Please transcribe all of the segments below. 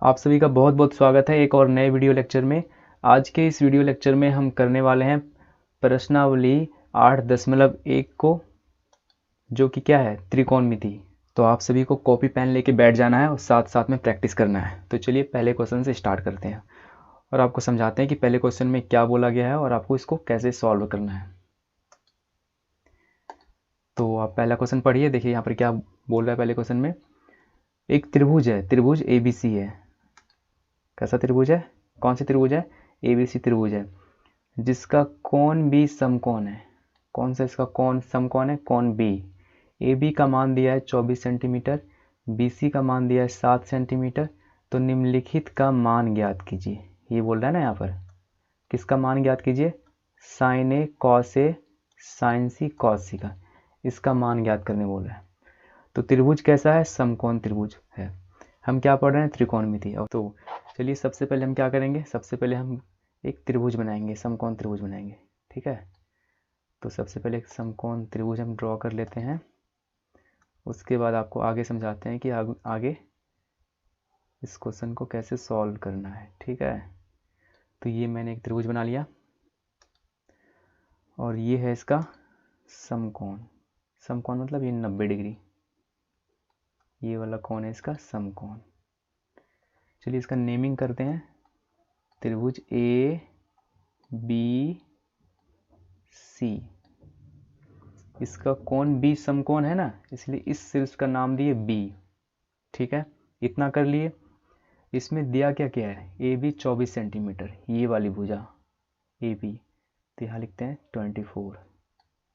आप सभी का बहुत बहुत स्वागत है एक और नए वीडियो लेक्चर में। आज के इस वीडियो लेक्चर में हम करने वाले हैं प्रश्नावली 8.1 को, जो कि क्या है, त्रिकोणमिति। तो आप सभी को कॉपी पेन लेके बैठ जाना है और साथ साथ में प्रैक्टिस करना है। तो चलिए पहले क्वेश्चन से स्टार्ट करते हैं और आपको समझाते हैं कि पहले क्वेश्चन में क्या बोला गया है और आपको इसको कैसे सॉल्व करना है। तो आप पहला क्वेश्चन पढ़िए, देखिए यहाँ पर क्या बोल रहा है। पहले क्वेश्चन में एक त्रिभुज है, त्रिभुज ABC है। कैसा त्रिभुज है, कौन सी त्रिभुज है, ABC त्रिभुज है, जिसका कोण B समकोण है। कौन सा इसका कोण समकोण है, कोण B। AB का मान दिया है 24 सेंटीमीटर, BC का मान दिया है 7 सेंटीमीटर। तो निम्नलिखित का मान ज्ञात कीजिए। ये बोल रहा है ना यहाँ पर, किसका मान ज्ञात कीजिए, sign A cos A sign C cos सी का, इसका मान ज्ञात करने बोल रहा है। तो त्रिभुज कैसा है, समकोण त्रिभुज है। हम क्या पढ़ रहे हैं, त्रिकोणमिति। तो चलिए सबसे पहले हम क्या करेंगे, सबसे पहले हम एक त्रिभुज बनाएंगे, समकोण त्रिभुज बनाएंगे। ठीक है, तो सबसे पहले एक समकोण त्रिभुज हम ड्रॉ कर लेते हैं। उसके बाद आपको आगे समझाते हैं कि आगे इस क्वेश्चन को कैसे सॉल्व करना है। ठीक है, तो ये मैंने एक त्रिभुज बना लिया और ये है इसका समकोण। समकोण मतलब ये 90 डिग्री, ये वाला कोण है इसका समकोण। चलिए इसका नेमिंग करते हैं, त्रिभुज ABC। इसका कोण B समकोण है ना, इसलिए इस शीर्ष का नाम दिए B। ठीक है, इतना कर लिए। इसमें दिया क्या क्या है, AB 24 सेंटीमीटर, ये वाली भुजा AB, तो यहाँ लिखते हैं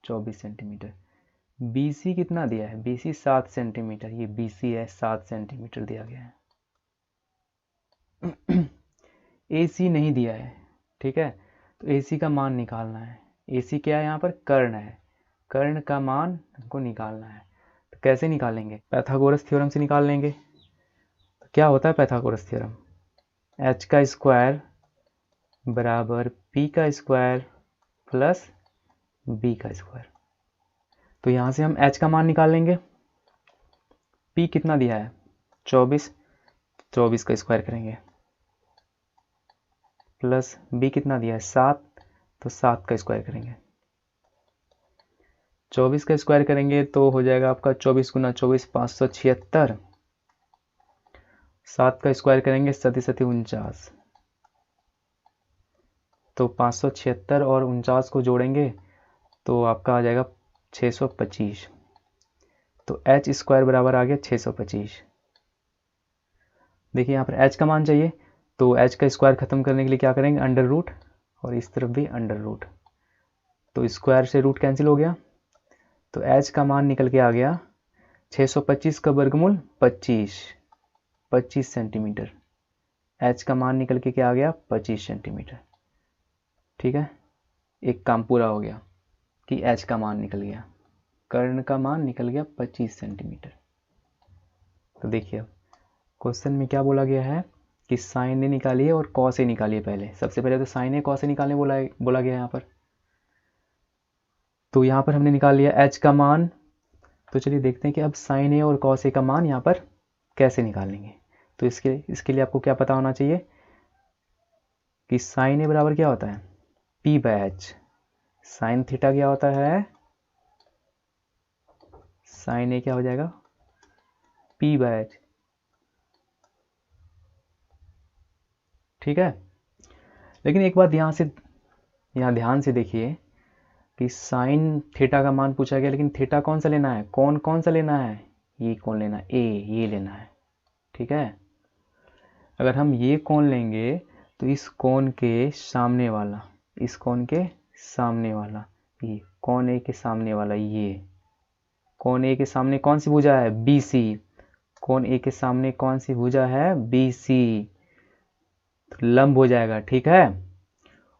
24 सेंटीमीटर। BC कितना दिया है, BC 7 सेंटीमीटर, ये BC है 7 सेंटीमीटर दिया गया है। AC नहीं दिया है। ठीक है, तो AC का मान निकालना है। AC क्या है, यहाँ पर कर्ण है, कर्ण का मान हमको निकालना है। तो कैसे निकालेंगे, पाइथागोरस थ्योरम से निकाल लेंगे। तो क्या होता है पाइथागोरस थ्योरम, h का स्क्वायर बराबर p का स्क्वायर प्लस b का स्क्वायर। तो यहाँ से हम h का मान निकाल लेंगे। p कितना दिया है 24, 24 का स्क्वायर करेंगे, प्लस b कितना दिया है 7, तो 7 का स्क्वायर करेंगे। 24 का स्क्वायर करेंगे तो हो जाएगा आपका 24 गुना 24 576। 7 का स्क्वायर करेंगे 7 7 49, तो 576 और 49 को जोड़ेंगे तो आपका आ जाएगा 625। तो h स्क्वायर बराबर आ गया 625। देखिए यहाँ पर h का मान चाहिए, तो h का स्क्वायर खत्म करने के लिए क्या करेंगे, अंडर रूट, और इस तरफ भी अंडर रूट। तो स्क्वायर से रूट कैंसिल हो गया, तो h का मान निकल के आ गया 625 का वर्गमूल 25 सेंटीमीटर। h का मान निकल के क्या आ गया, 25 सेंटीमीटर। ठीक है, एक काम पूरा हो गया कि h का मान निकल गया, कर्ण का मान निकल गया 25 सेंटीमीटर। तो देखिए क्वेश्चन में क्या बोला गया है कि साइन ए निकालिए और कॉस ए निकालिए। पहले सबसे पहले तो साइन ए कॉस ए निकालने बोला गया यहाँ पर। तो यहाँ पर हमने निकाल लिया h का मान। तो चलिए देखते हैं कि अब साइन ए और कॉस ए का मान यहाँ पर कैसे निकालेंगे। तो इसके लिए आपको क्या पता होना चाहिए कि साइन ए बराबर क्या होता है, p/h। साइन थीटा क्या होता है, साइन ए क्या हो जाएगा, p/h। ठीक है, लेकिन एक बात यहाँ ध्यान से देखिए कि साइन थीटा का मान पूछा गया, लेकिन थीटा कौन सा लेना है, कौन सा लेना है, ये कौन लेना है, ये लेना है। ठीक है, अगर हम ये कोण लेंगे तो इस कोण के सामने वाला, इस कोण के सामने वाला, ये कोण ए के सामने वाला, ये कोण ए के सामने कौन सी भुजा है, BC। कोण ए के सामने कौन सी भुजा है, BC, तो लंब हो जाएगा। ठीक है,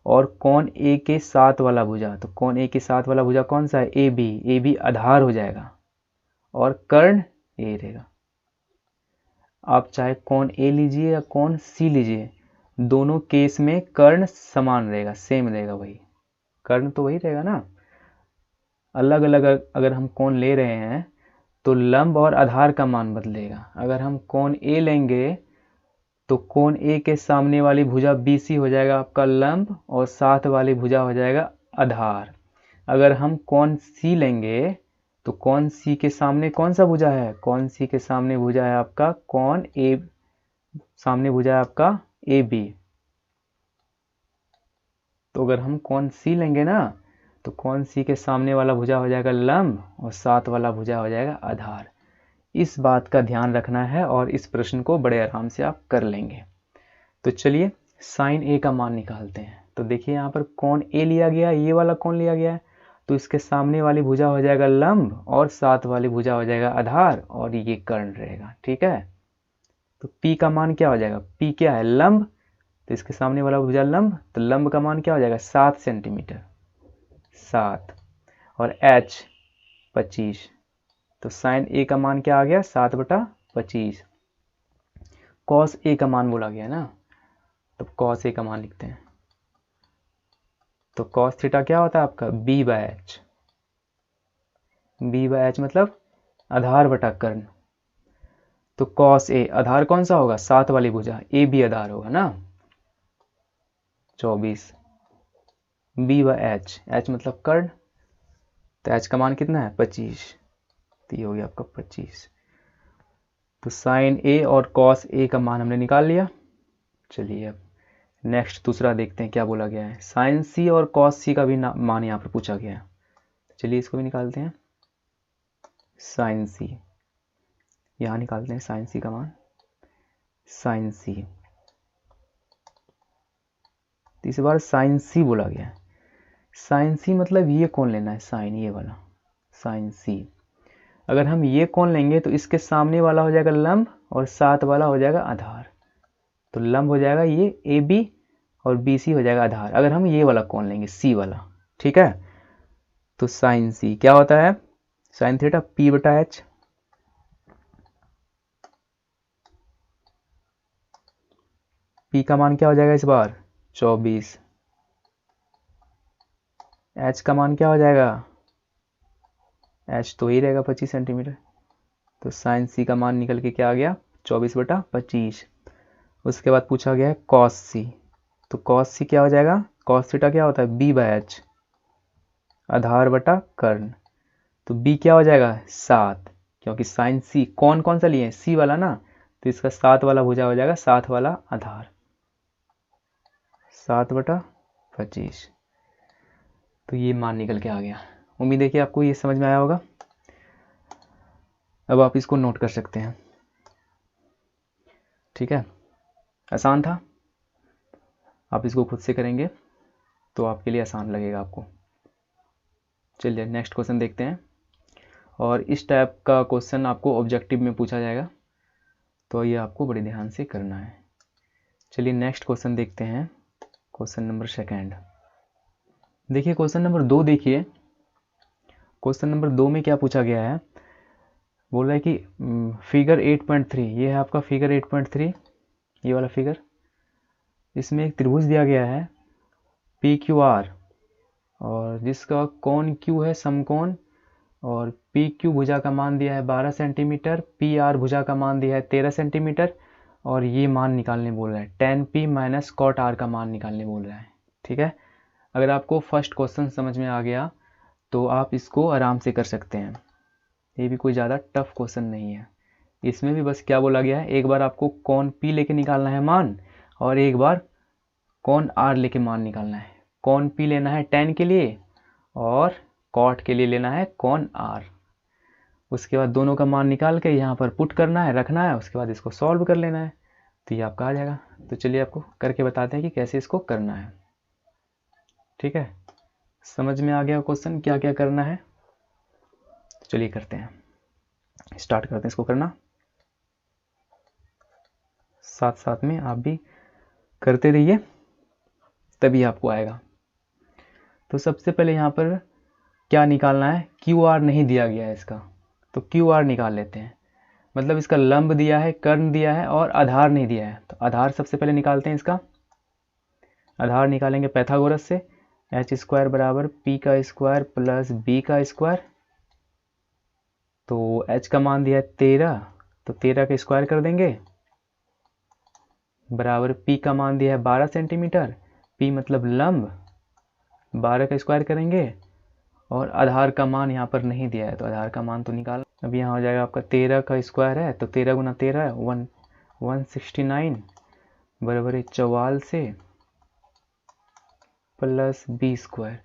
और कोण ए के साथ वाला भुजा, तो कोण ए के साथ वाला भुजा कौन सा है, AB आधार हो जाएगा और कर्ण ए रहेगा। आप चाहे कोण ए लीजिए या कोण सी लीजिए, दोनों केस में कर्ण समान रहेगा, सेम रहेगा, वही कर्ण तो वही रहेगा ना। अलग अलग अगर हम कोण ले रहे हैं तो लंब और आधार का मान बदलेगा। अगर हम कोण ए लेंगे तो कोण ए के सामने वाली भुजा BC हो जाएगा आपका लंब और साथ वाली भुजा हो जाएगा आधार। अगर हम कोण C लेंगे तो कोण C के सामने कौन सा भुजा है? कोण C के सामने भुजा है आपका कोण A, सामने भुजा है आपका AB। तो अगर हम कोण C लेंगे ना तो कोण C के सामने वाला भुजा हो जाएगा लंब और साथ वाला भुजा हो जाएगा आधार। इस बात का ध्यान रखना है और इस प्रश्न को बड़े आराम से आप कर लेंगे। तो चलिए साइन A का मान निकालते हैं। तो देखिए यहाँ पर कोण A लिया गया, ये वाला कोण लिया गया है, तो इसके सामने वाली भुजा हो जाएगा लंब और साथ वाली भुजा हो जाएगा आधार और ये कर्ण रहेगा। ठीक है, तो P का मान क्या हो जाएगा? P क्या है? लंब, तो इसके सामने वाला भुजा लंब, तो लंब का मान क्या हो जाएगा? 7 सेंटीमीटर, 7, और H 25, तो साइन A का मान क्या आ गया? 7/25। कॉस A का मान बोला गया ना, तो कॉस A का मान लिखते हैं। तो कॉस थीटा क्या होता है आपका? B/H। B/H मतलब आधार बटा कर्ण। तो कॉस A आधार कौन सा होगा? साथ वाली भुजा, A भी आधार होगा ना, 24। B/H, H मतलब कर्ण, तो H का मान कितना है? 25, तो ये हो गया आपका 25। तो साइन A और कॉस A का मान हमने निकाल लिया। चलिए अब नेक्स्ट दूसरा देखते हैं क्या बोला गया है। साइन C और कॉस C का भी मान यहाँ पर पूछा गया है। चलिए इसको भी निकालते हैं। साइन C, यहाँ निकालते हैं साइन C का मान, साइन C। इस बार साइन C बोला गया है। साइन C मतलब ये कोण लेना है, साइन, ये वाला साइन C। अगर हम ये कोण लेंगे तो इसके सामने वाला हो जाएगा लंब और साथ वाला हो जाएगा आधार। तो लंब हो जाएगा ये AB और BC हो जाएगा आधार, अगर हम ये वाला कोण लेंगे C वाला। ठीक है, तो साइन C क्या होता है? Sine theta P/H। P का मान क्या हो जाएगा इस बार? 24। H का मान क्या हो जाएगा? H तो ही रहेगा 25 सेंटीमीटर। तो साइन C का मान निकल के क्या आ गया? 24/25। उसके बाद पूछा गया है कॉस C। तो कॉस C क्या हो जाएगा? कॉस थीटा क्या होता है? B/H, आधार बटा कर्ण। तो B क्या हो जाएगा? 7, क्योंकि साइन C कौन कौन सा लिए? C वाला ना, तो इसका साथ वाला भुजा हो जाएगा साथ वाला आधार, 7/25। तो ये मान निकल के आ गया। उम्मीद है कि आपको ये समझ में आया होगा। अब आप इसको नोट कर सकते हैं। ठीक है, आसान था, आप इसको खुद से करेंगे तो आपके लिए आसान लगेगा आपको। चलिए नेक्स्ट क्वेश्चन देखते हैं, और इस टाइप का क्वेश्चन आपको ऑब्जेक्टिव में पूछा जाएगा, तो ये आपको बड़े ध्यान से करना है। चलिए नेक्स्ट क्वेश्चन देखते हैं, क्वेश्चन नंबर 2। देखिए क्वेश्चन नंबर 2 देखिए, क्वेश्चन नंबर 2 में क्या पूछा गया है? बोल रहा है कि फिगर 8.3, ये है आपका फिगर 8.3, ये वाला फिगर। इसमें एक त्रिभुज दिया गया है PQR, और जिसका कोण Q है समकोण, और PQ भुजा का मान दिया है 12 सेंटीमीटर, PR भुजा का मान दिया है 13 सेंटीमीटर, और ये मान निकालने बोल रहा है, tan P minus cot R का मान निकालने बोल रहा है। ठीक है, अगर आपको फर्स्ट क्वेश्चन समझ में आ गया तो आप इसको आराम से कर सकते हैं। ये भी कोई ज़्यादा टफ क्वेश्चन नहीं है। इसमें भी बस क्या बोला गया है, एक बार आपको कोण P लेके निकालना है मान, और एक बार कोण R लेके मान निकालना है। कोण P लेना है tan के लिए और cot के लिए लेना है कोण R। उसके बाद दोनों का मान निकाल के यहाँ पर पुट करना है, रखना है, उसके बाद इसको सॉल्व कर लेना है, तो ये आपका आ जाएगा। तो चलिए आपको करके बताते हैं कि कैसे इसको करना है। ठीक है, समझ में आ गया क्वेश्चन क्या क्या करना है? तो चलिए करते हैं, स्टार्ट करते हैं इसको करना। साथ साथ में आप भी करते रहिए, तभी आपको आएगा। तो सबसे पहले यहाँ पर क्या निकालना है? QR नहीं दिया गया है इसका, तो QR निकाल लेते हैं। मतलब इसका लंब दिया है, कर्ण दिया है, और आधार नहीं दिया है, तो आधार सबसे पहले निकालते हैं। इसका आधार निकालेंगे पैथागोरस से, h² बराबर p का स्क्वायर प्लस b का स्क्वायर। तो h का मान दिया है 13, तो 13 का स्क्वायर कर देंगे, बराबर पी का मान दिया है 12 सेंटीमीटर, पी मतलब लंब, 12 का स्क्वायर करेंगे और आधार का मान यहाँ पर नहीं दिया है तो आधार का मान तो निकाल। अब यहाँ हो जाएगा आपका 13 का स्क्वायर है तो 13 गुना 13 है 169 बराबर है 44 से प्लस बी स्क्वायर।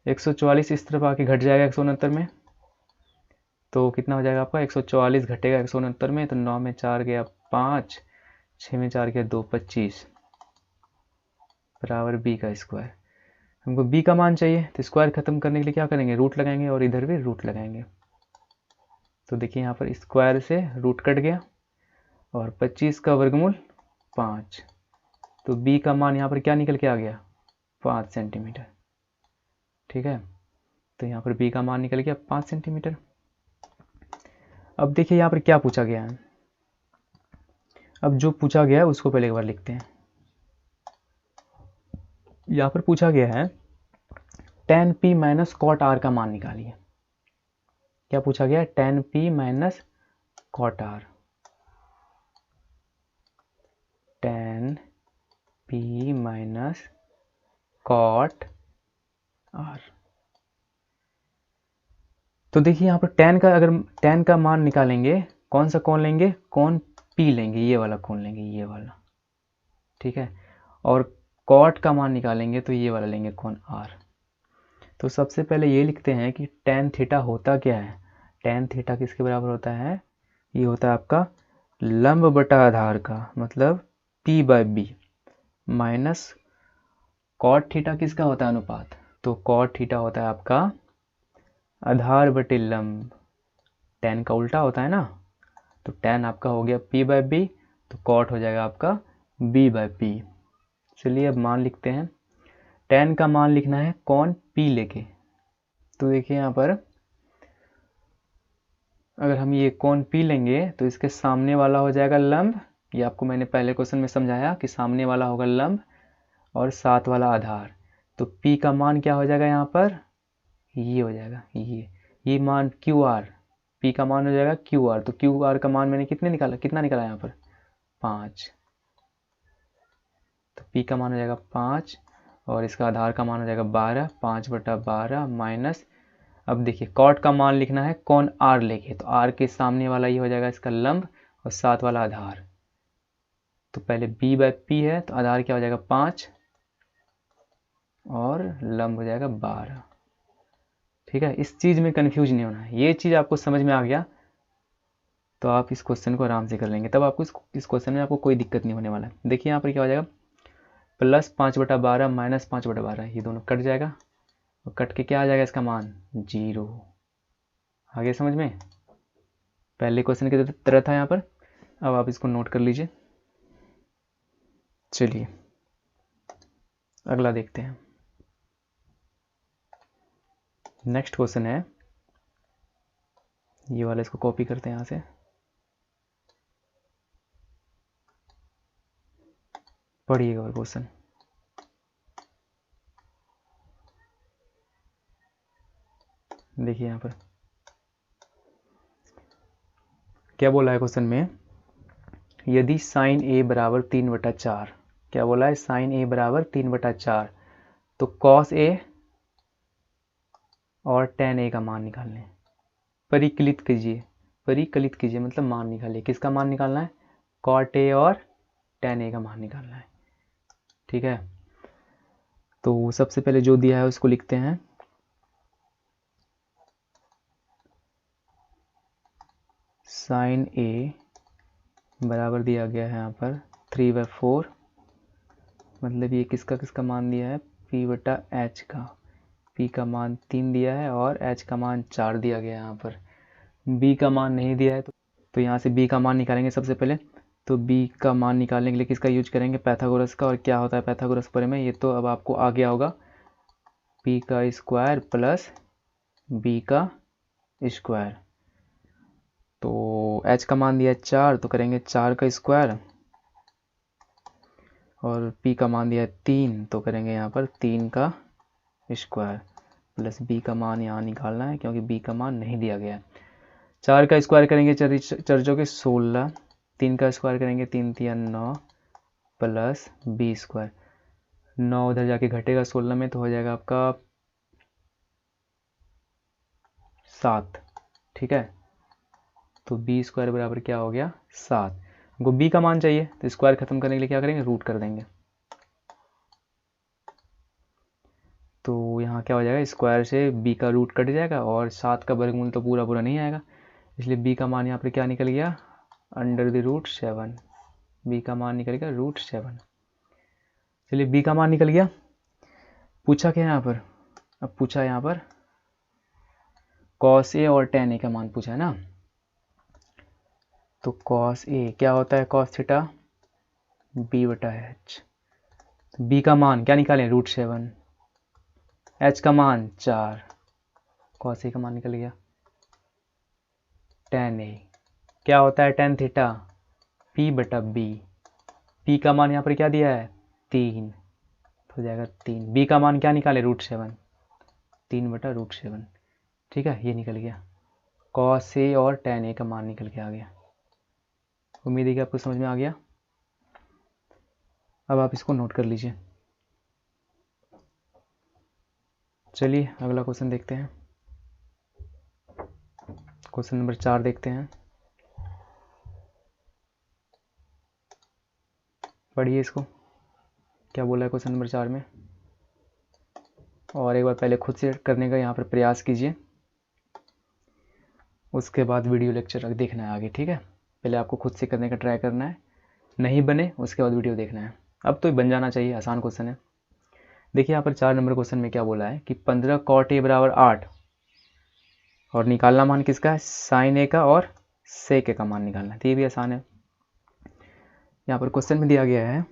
144 इस तरफ आके घट जाएगा 169 में, तो कितना हो जाएगा आपका 144 घटेगा 169 में, तो 9 में 4 गया 5, 6 में 4 गया 2, 25 बराबर बी का स्क्वायर। हमको बी का मान चाहिए तो स्क्वायर खत्म करने के लिए क्या करेंगे, रूट लगाएंगे और इधर भी रूट लगाएंगे। तो देखिए यहाँ पर स्क्वायर से रूट कट गया और 25 का वर्गमूल 5, तो बी का मान यहाँ पर क्या निकल के आ गया 5 सेंटीमीटर। ठीक है, तो यहाँ पर बी का मान निकल गया 5 सेंटीमीटर। अब देखिए यहाँ पर क्या पूछा गया है, अब जो पूछा गया है उसको पहले एक बार लिखते हैं। यहाँ पर पूछा गया है tan p minus cot r का मान निकालिए। क्या पूछा गया है, tan p minus cot r, tan p minus cot r। तो देखिए यहाँ पर tan का, अगर tan का मान निकालेंगे कौन सा कोण लेंगे, कोण p लेंगे, ये वाला कोण लेंगे, ये वाला। ठीक है, और कॉट का मान निकालेंगे तो ये वाला लेंगे कोण r। तो सबसे पहले ये लिखते हैं कि tan थीटा होता क्या है, tan थीटा किसके बराबर होता है, ये होता है आपका लंब बटा आधार का, मतलब p by B, minus cot theta किसका होता है अनुपात, तो कॉट थीटा होता है आपका आधार बटे लंब, tan का उल्टा होता है ना, तो tan आपका हो गया p बाय बी, तो कॉट हो जाएगा आपका b बाय पी। चलिए अब मान लिखते हैं, tan का मान लिखना है कोण p लेके। तो देखिए यहाँ पर अगर हम ये कोण p लेंगे तो इसके सामने वाला हो जाएगा लंब, ये आपको मैंने पहले क्वेश्चन में समझाया कि सामने वाला होगा लंब और साथ वाला आधार। तो p का मान क्या हो जाएगा यहाँ पर, ये हो जाएगा, ये मान क्यू आर, p का मान हो जाएगा क्यू आर। तो क्यू आर का मान मैंने कितना निकाला यहाँ पर 5, तो p का मान हो जाएगा 5 और इसका आधार का मान हो जाएगा 12, 5 बटा 12 माइनस, अब देखिए कॉट का मान लिखना है कोण r लेके, तो r के सामने वाला ये हो जाएगा इसका लंब और साथ वाला आधार। तो पहले b बाय पी है तो आधार क्या हो जाएगा 5 और लंब हो जाएगा 12। ठीक है, इस चीज़ में कंफ्यूज नहीं होना है, ये चीज़ आपको समझ में आ गया तो आप इस क्वेश्चन को आराम से कर लेंगे, तब आपको इस क्वेश्चन में आपको कोई दिक्कत नहीं होने वाला है। देखिए यहाँ पर क्या हो जाएगा, प्लस 5 बटा 12 माइनस 5 बटा 12, ये दोनों कट जाएगा और कट के क्या आ जाएगा इसका मान 0। आगे समझ में, पहले क्वेश्चन की तरह था यहाँ पर। अब आप इसको नोट कर लीजिए। चलिए अगला देखते हैं। नेक्स्ट क्वेश्चन है ये वाला, इसको कॉपी करते हैं यहाँ से, पढ़िएगा और क्वेश्चन। देखिए यहाँ पर क्या बोला है क्वेश्चन में, यदि साइन ए बराबर 3/4, क्या बोला है, साइन ए बराबर 3/4, तो कॉस ए और tan ए का मान निकालने, परिकलित कीजिए मतलब मान निकालिए, किसका मान निकालना है, कॉट ए और tan ए का मान निकालना है। ठीक है, तो सबसे पहले जो दिया है उसको लिखते हैं, साइन ए बराबर दिया गया है यहाँ पर 3/4, मतलब ये किसका मान दिया है, p बटा h का, p का मान 3 दिया है और h का मान 4 दिया गया है। यहाँ पर b का मान नहीं दिया है तो यहाँ से b का मान निकालेंगे सबसे पहले। तो b का मान निकालने के लिए किसका यूज करेंगे, पैथागोरस का। और क्या होता है पैथागोरस पर में, ये तो अब आपको आ गया होगा, p का स्क्वायर प्लस b का स्क्वायर। तो h का मान दिया है 4, तो करेंगे 4 का स्क्वायर, और p का मान दिया है 3, तो करेंगे यहाँ पर 3 का स्क्वायर, प्लस b का मान यहाँ निकालना है क्योंकि b का मान नहीं दिया गया है। 4 का स्क्वायर करेंगे चर्चों के 16, 3 का स्क्वायर करेंगे 3 3 9, प्लस बी स्क्वायर। 9 उधर जाके घटेगा 16 में तो हो जाएगा आपका 7। ठीक है, तो बी स्क्वायर बराबर क्या हो गया 7। हमको बी का मान चाहिए तो स्क्वायर खत्म करने के लिए क्या करेंगे, रूट कर देंगे। तो यहाँ क्या हो जाएगा, स्क्वायर से बी का रूट कट जाएगा और 7 का वर्गमूल तो पूरा पूरा नहीं आएगा, इसलिए बी का मान यहाँ पर क्या निकल गया, √7। बी का मान निकल गया √7। चलिए बी का मान निकल गया। पूछा क्या यहाँ पर, अब पूछा यहाँ पर cos a और tan a का मान पूछा है ना। तो cos a क्या होता है, cos थीटा b/h। b का मान क्या निकालें, √7। h का मान 4, cos a का मान निकल गया। tan a क्या होता है, tan थीटा p/b। p का मान यहाँ पर क्या दिया है 3, तो हो जाएगा 3। b का मान क्या निकाले, √7, 3/√7। ठीक है, ये निकल गया। cos a और tan a का मान निकल के आ गया। उम्मीद है कि आपको समझ में आ गया। अब आप इसको नोट कर लीजिए। चलिए अगला क्वेश्चन देखते हैं। क्वेश्चन नंबर 4 देखते हैं। पढ़िए इसको, क्या बोला है क्वेश्चन नंबर 4 में, और एक बार पहले खुद से करने का यहाँ पर प्रयास कीजिए, उसके बाद वीडियो लेक्चर देखना है आगे। ठीक है, पहले आपको खुद से करने का ट्राई करना है, नहीं बने उसके बाद वीडियो देखना है। अब तो बन जाना चाहिए, आसान क्वेश्चन है। देखिए यहाँ पर 4 नंबर क्वेश्चन में क्या बोला है कि 15 cot a बराबर 8 और निकालना मान किसका है, sin a का और sec a का मान निकालना है। तो ये भी आसान है। यहाँ पर क्वेश्चन में दिया गया है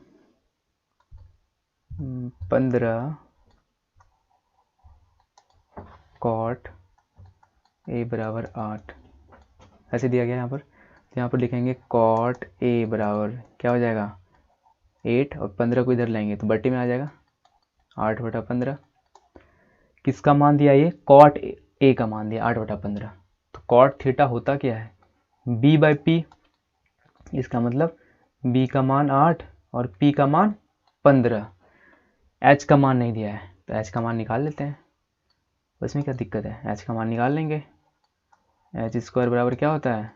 15 cot a बराबर 8 ऐसे दिया गया है यहाँ पर। तो यहाँ पर लिखेंगे cot a बराबर क्या हो जाएगा 8 और 15 को इधर लाएंगे तो बट्टे में आ जाएगा 8/15। किसका मान दिया, ये cot a का मान दिया 8/15। तो cot थीटा होता क्या है, b/p। इसका मतलब b का मान 8 और p का मान 15। h का मान नहीं दिया है तो h का मान निकाल लेते हैं, इसमें क्या दिक्कत है, h का मान निकाल लेंगे। h स्क्वायर बराबर क्या होता है,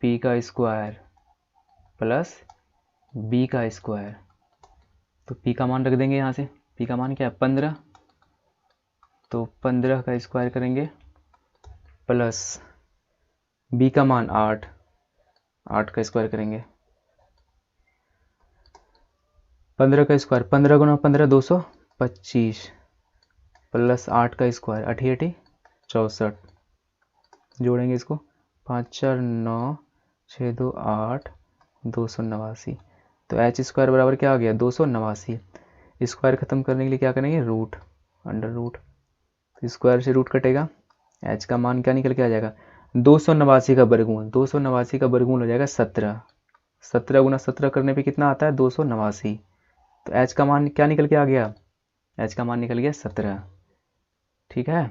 p का स्क्वायर प्लस b का स्क्वायर। तो p का मान रख देंगे यहाँ से, p का मान क्या है 15, तो 15 का स्क्वायर करेंगे प्लस b का मान 8, 8 का स्क्वायर करेंगे। 15 का स्क्वायर 15 गुना 15 225 प्लस 8 का स्क्वायर 8 64। जोड़ेंगे इसको 5 4 9 6 2 8 289। तो एच स्क्वायर बराबर क्या आ गया 289। स्क्वायर खत्म करने के लिए क्या करेंगे, रूट, अंडर रूट। तो स्क्वायर से रूट कटेगा, एच का मान क्या निकल के आ जाएगा 289 का वर्गमूल। 289 का वर्गमूल हो जाएगा 17। 17 गुना 17 करने पे कितना आता है 289। तो एच का मान क्या निकल के आ गया, एच का मान निकल गया 17। ठीक है,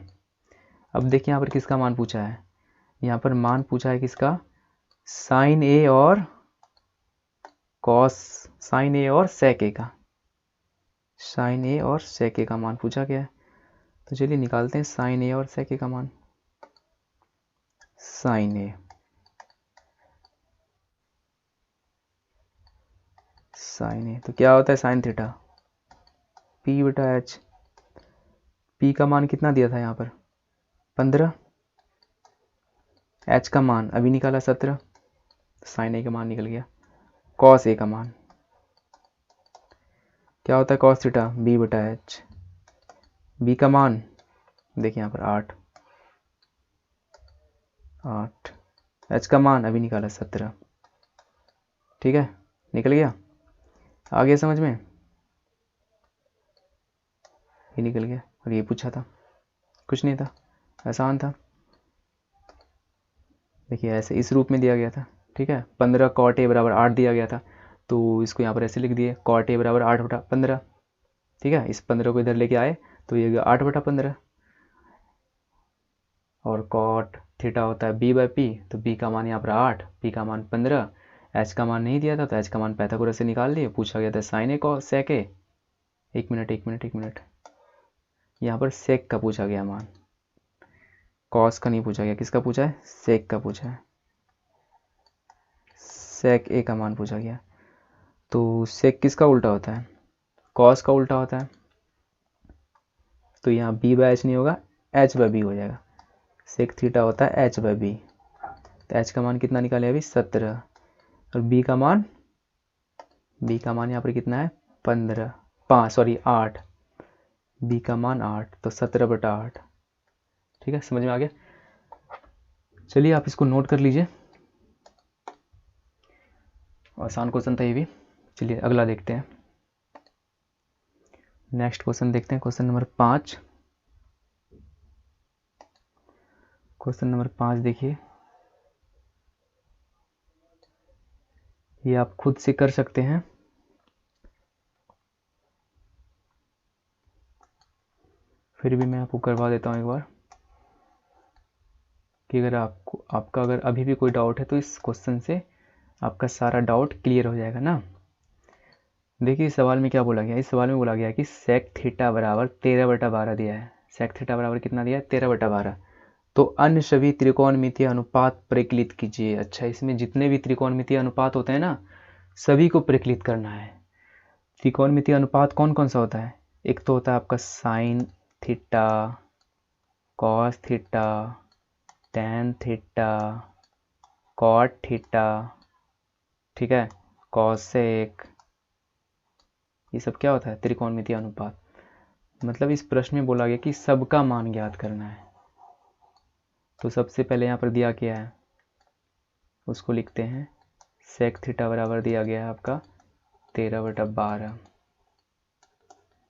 अब देखिए यहाँ पर किसका मान पूछा है, यहाँ पर मान पूछा है किसका, साइन ए और कॉस, साइन ए और सेक ए का, साइन ए और सेक ए का मान पूछा गया है। तो चलिए निकालते हैं साइन ए और सेक ए का मान। साइन ए, साइन ए तो क्या होता है साइन थीटा p/h। p का मान कितना दिया था यहाँ पर 15, h का मान अभी निकाला 17, साइन ए का मान निकल गया। कॉस ए का मान क्या होता है कॉस थीटा b/h। b का मान देखिए यहाँ पर 8, h का मान अभी निकाला 17। ठीक है, निकल गया, आ गया समझ में, ये निकल गया। और ये पूछा था, कुछ नहीं था, आसान था। देखिए ऐसे इस रूप में दिया गया था। ठीक है, 15 cot a बराबर 8 दिया गया था, तो इसको यहाँ पर ऐसे लिख दिए cot a बराबर 8/15। ठीक है, इस 15 को इधर लेके आए तो ये 8/15 और cot थीटा होता है b/p। तो b का मान यहाँ पर 8, p का मान 15, एच का मान नहीं दिया था तो एच का मान पाइथागोरस से निकाल लिए, पूछा गया था साइन ए कॉस सेक ए। एक मिनट, यहाँ पर सेक का पूछा गया मान, कॉस का नहीं पूछा गया। किसका पूछा है? सेक का पूछा है। सेक ए का मान पूछा गया। तो सेक किसका उल्टा होता है? कॉस का उल्टा होता है। तो यहाँ बी बाय एच नहीं होगा, एच बाय बी हो जाएगा। सेक थीटा होता है एच बाय बी। तो एच का मान कितना निकाले अभी? 17। और बी का मान यहाँ पर कितना है? 15, 5 सॉरी 8। बी का मान 8, तो 17/8। ठीक है, समझ में आ गया? चलिए आप इसको नोट कर लीजिए, आसान क्वेश्चन था ये भी। चलिए अगला देखते हैं, नेक्स्ट क्वेश्चन देखते हैं, क्वेश्चन नंबर 5। क्वेश्चन नंबर 5 देखिए, ये आप खुद से कर सकते हैं। फिर भी मैं आपको करवा देता हूँ एक बार, कि अगर आपका अगर अभी भी कोई डाउट है तो इस क्वेश्चन से आपका सारा डाउट क्लियर हो जाएगा ना। देखिए इस सवाल में क्या बोला गया? इस सवाल में बोला गया कि सेक थीटा बराबर 13/12 दिया है। सेक थीटा बराबर कितना दिया है? 13/12। तो अन्य सभी त्रिकोणमितीय अनुपात परिकलित कीजिए। अच्छा, इसमें जितने भी त्रिकोणमितीय अनुपात होते हैं ना, सभी को परिकलित करना है। त्रिकोणमितीय अनुपात कौन कौन सा होता है? एक तो होता है आपका sine theta, cos theta, tan theta, cot theta, ठीक है, कॉसेक। ये सब क्या होता है? त्रिकोणमितीय अनुपात। मतलब इस प्रश्न में बोला गया कि सबका मान ज्ञात करना है। तो सबसे पहले यहाँ पर दिया क्या है उसको लिखते हैं। सेक थीटा बराबर दिया गया है आपका 13/12।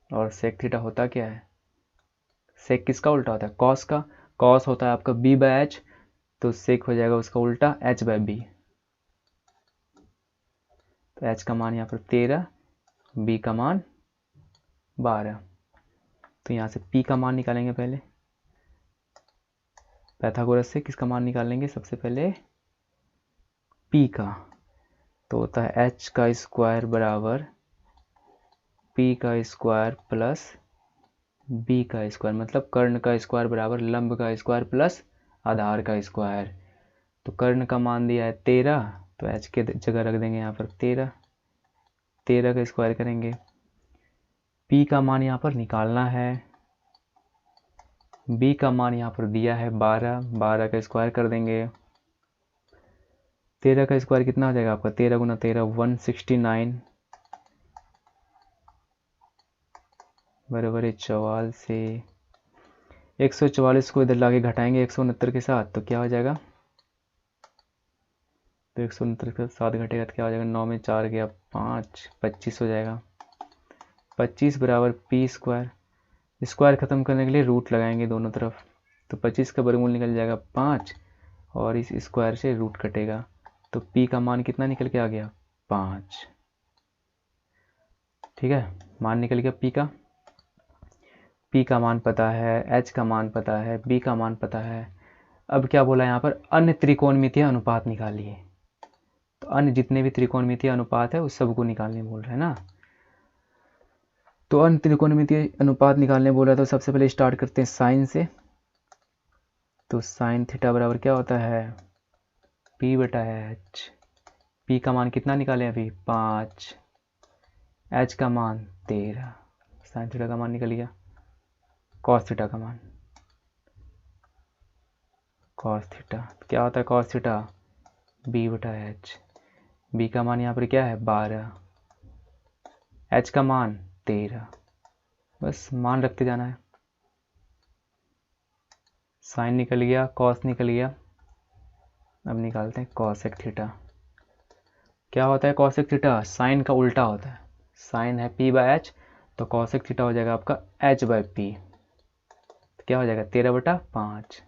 और सेक थीटा होता क्या है? सेक किसका उल्टा होता है? कॉस का। कॉस होता है आपका बी बाय एच, तो सेक हो जाएगा उसका उल्टा एच बाय बी। तो एच का मान यहाँ पर 13, बी का मान 12। तो यहाँ से पी का मान निकालेंगे पहले, पाइथागोरस से किसका मान निकालेंगे? सबसे पहले पी का। तो होता है एच का स्क्वायर बराबर पी का स्क्वायर प्लस बी का स्क्वायर, मतलब कर्ण का स्क्वायर बराबर लंब का स्क्वायर प्लस आधार का स्क्वायर। तो कर्ण का मान दिया है 13, तो एच के जगह रख देंगे यहाँ पर 13। 13 का स्क्वायर करेंगे। पी का मान यहाँ पर निकालना है। बी का मान यहाँ पर दिया है 12, 12 का स्क्वायर कर देंगे। 13 का स्क्वायर कितना हो जाएगा आपका? 13 गुना 13 169 बराबर 44। 144 को इधर लाके घटाएंगे 169 के साथ, तो क्या हो जाएगा? तो 169 के साथ घटेगा तो क्या हो जाएगा? 9 में 4 गया 5, 25 हो जाएगा। 25 बराबर पी स्क्वायर। स्क्वायर खत्म करने के लिए रूट लगाएंगे दोनों तरफ, तो 25 का वर्गमूल निकल जाएगा 5, और इस स्क्वायर से रूट कटेगा। तो पी का मान कितना निकल के आ गया? 5। ठीक है, मान निकल गया पी का। पी का मान पता है, एच का मान पता है, बी का मान पता है। अब क्या बोला यहाँ पर? अन्य त्रिकोणमितीय अनुपात निकालिए। तो अन्य जितने भी त्रिकोणमितीय अनुपात है उस सबको निकालने बोल रहे हैं ना। तो अन्य त्रिकोणमितीय अनुपात निकालने बोला तो सबसे पहले स्टार्ट करते हैं साइन से। तो साइन थीटा बराबर क्या होता है? पी बटा एच। पी का मान कितना निकाले अभी? 5। एच का मान 13। साइन थीटा का मान निकल गया। कॉस थीटा का मान, कॉस थीटा क्या होता है? कॉस थीटा बी बटा एच। बी का मान यहाँ पर क्या है? 12। एच का मान 13। बस मान रखते जाना है। साइन निकल गया, कॉस निकल गया। अब निकालते हैं कॉसेक थीटा। क्या होता है कॉसेक थीटा? साइन का उल्टा होता है। साइन है पी बाय एच, तो कॉसेक थीटा हो जाएगा आपका एच बाय पी। तो क्या हो जाएगा? 13/5।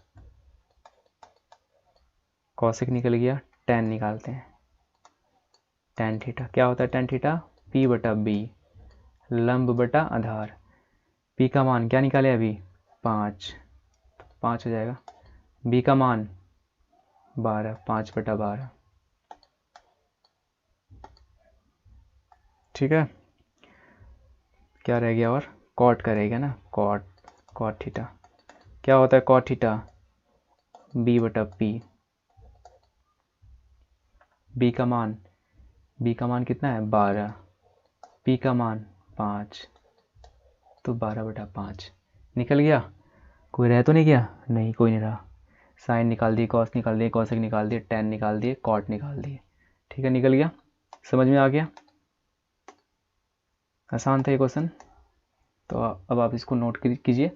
कॉसेक निकल गया, टैन निकालते हैं। टैन थीटा क्या होता है? टैन थीटा पी बटा बी, लंब बटा आधार। पी का मान क्या निकाले अभी? 5, तो 5 हो जाएगा। बी का मान 12, 5/12। ठीक है, क्या रह गया और कॉट का रहेगा ना, कॉट, कॉट थीटा क्या होता है, कॉट थीटा बी बटा पी, बी का मान कितना है 12, पी का मान 5, तो 12/5 निकल गया। कोई रह तो नहीं गया, नहीं कोई नहीं रहा। साइन निकाल दिए, कॉस निकाल दिए, कॉसेक निकाल दिए, टेन निकाल दिए, कॉट निकाल दिए। ठीक है, निकल गया, समझ में आ गया, आसान था ये क्वेश्चन। तो अब आप इसको नोट कीजिए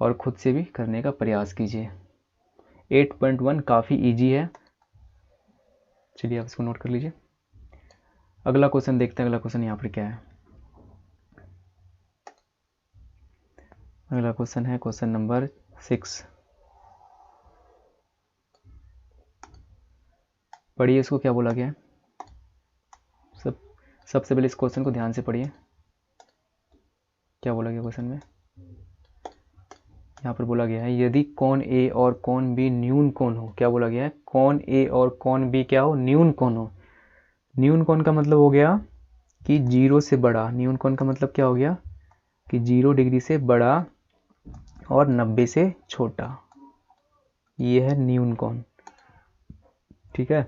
और खुद से भी करने का प्रयास कीजिए। 8.1 काफ़ी इजी है, चलिए आप इसको नोट कर लीजिए। अगला क्वेश्चन देखते हैं, अगला क्वेश्चन यहाँ पर क्या है। अगला क्वेश्चन है क्वेश्चन नंबर 6। पढ़िए इसको, क्या बोला गया है। सबसे पहले इस क्वेश्चन को ध्यान से पढ़िए, क्या बोला गया क्वेश्चन में। यहाँ पर बोला गया है यदि कोण ए और कोण बी न्यून कोण हो, क्या बोला गया है, कोण ए और कोण बी क्या हो, न्यून कोण हो। न्यून कोण का मतलब हो गया कि 0 से बड़ा, न्यून कोण का मतलब क्या हो गया कि 0 डिग्री से बड़ा और 90 से छोटा, ये है न्यून कोण। ठीक है,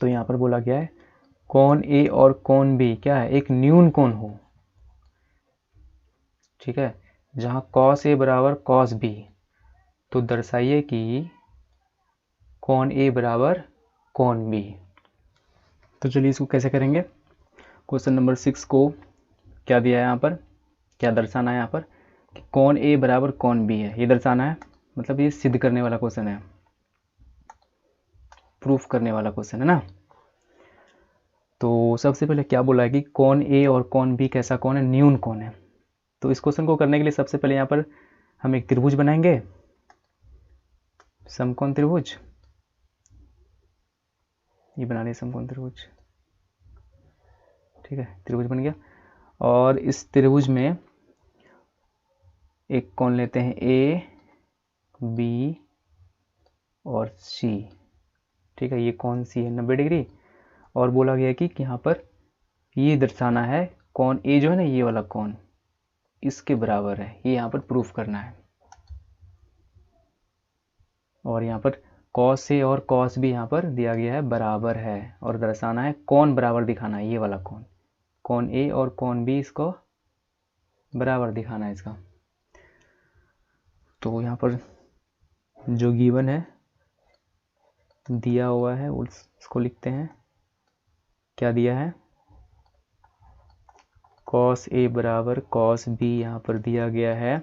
तो यहाँ पर बोला गया है कोण ए और कोण बी क्या है, एक न्यून कोण हो। ठीक है, जहां कॉस ए बराबर कॉस बी, तो दर्शाइए कि कोण ए बराबर कोण बी। तो चलिए इसको कैसे करेंगे। क्वेश्चन नंबर 6 को क्या दिया है यहाँ पर, क्या दर्शाना है यहाँ पर कि कोण ए बराबर कोण बी है, ये दर्शाना है, मतलब ये सिद्ध करने वाला क्वेश्चन है, प्रूफ करने वाला क्वेश्चन है ना। तो सबसे पहले क्या बोला है कि कोण ए और कोण बी कैसा कोण है, न्यून कोण है। तो इस क्वेश्चन को करने के लिए सबसे पहले यहाँ पर हम एक त्रिभुज बनाएंगे, समकोण त्रिभुज, ये बना लिया समकोण त्रिभुज। ठीक है, त्रिभुज बन गया, और इस त्रिभुज में एक कोण लेते हैं ए बी और सी। ठीक है, ये कोण सी है 90 डिग्री, और बोला गया कि यहाँ पर ये दर्शाना है कोण ए जो है ना, ये वाला कोण इसके बराबर है, ये यहाँ पर प्रूफ करना है। और यहाँ पर कॉस ए और कॉस बी यहाँ पर दिया गया है बराबर है, और दर्शाना है कोण बराबर दिखाना है, ये वाला कोण, कोण ए और कोण बी इसको बराबर दिखाना है इसका। तो यहाँ पर जो गिवन है दिया हुआ है उसको लिखते हैं, क्या दिया है, कॉस ए बराबर कॉस बी यहाँ पर दिया गया है।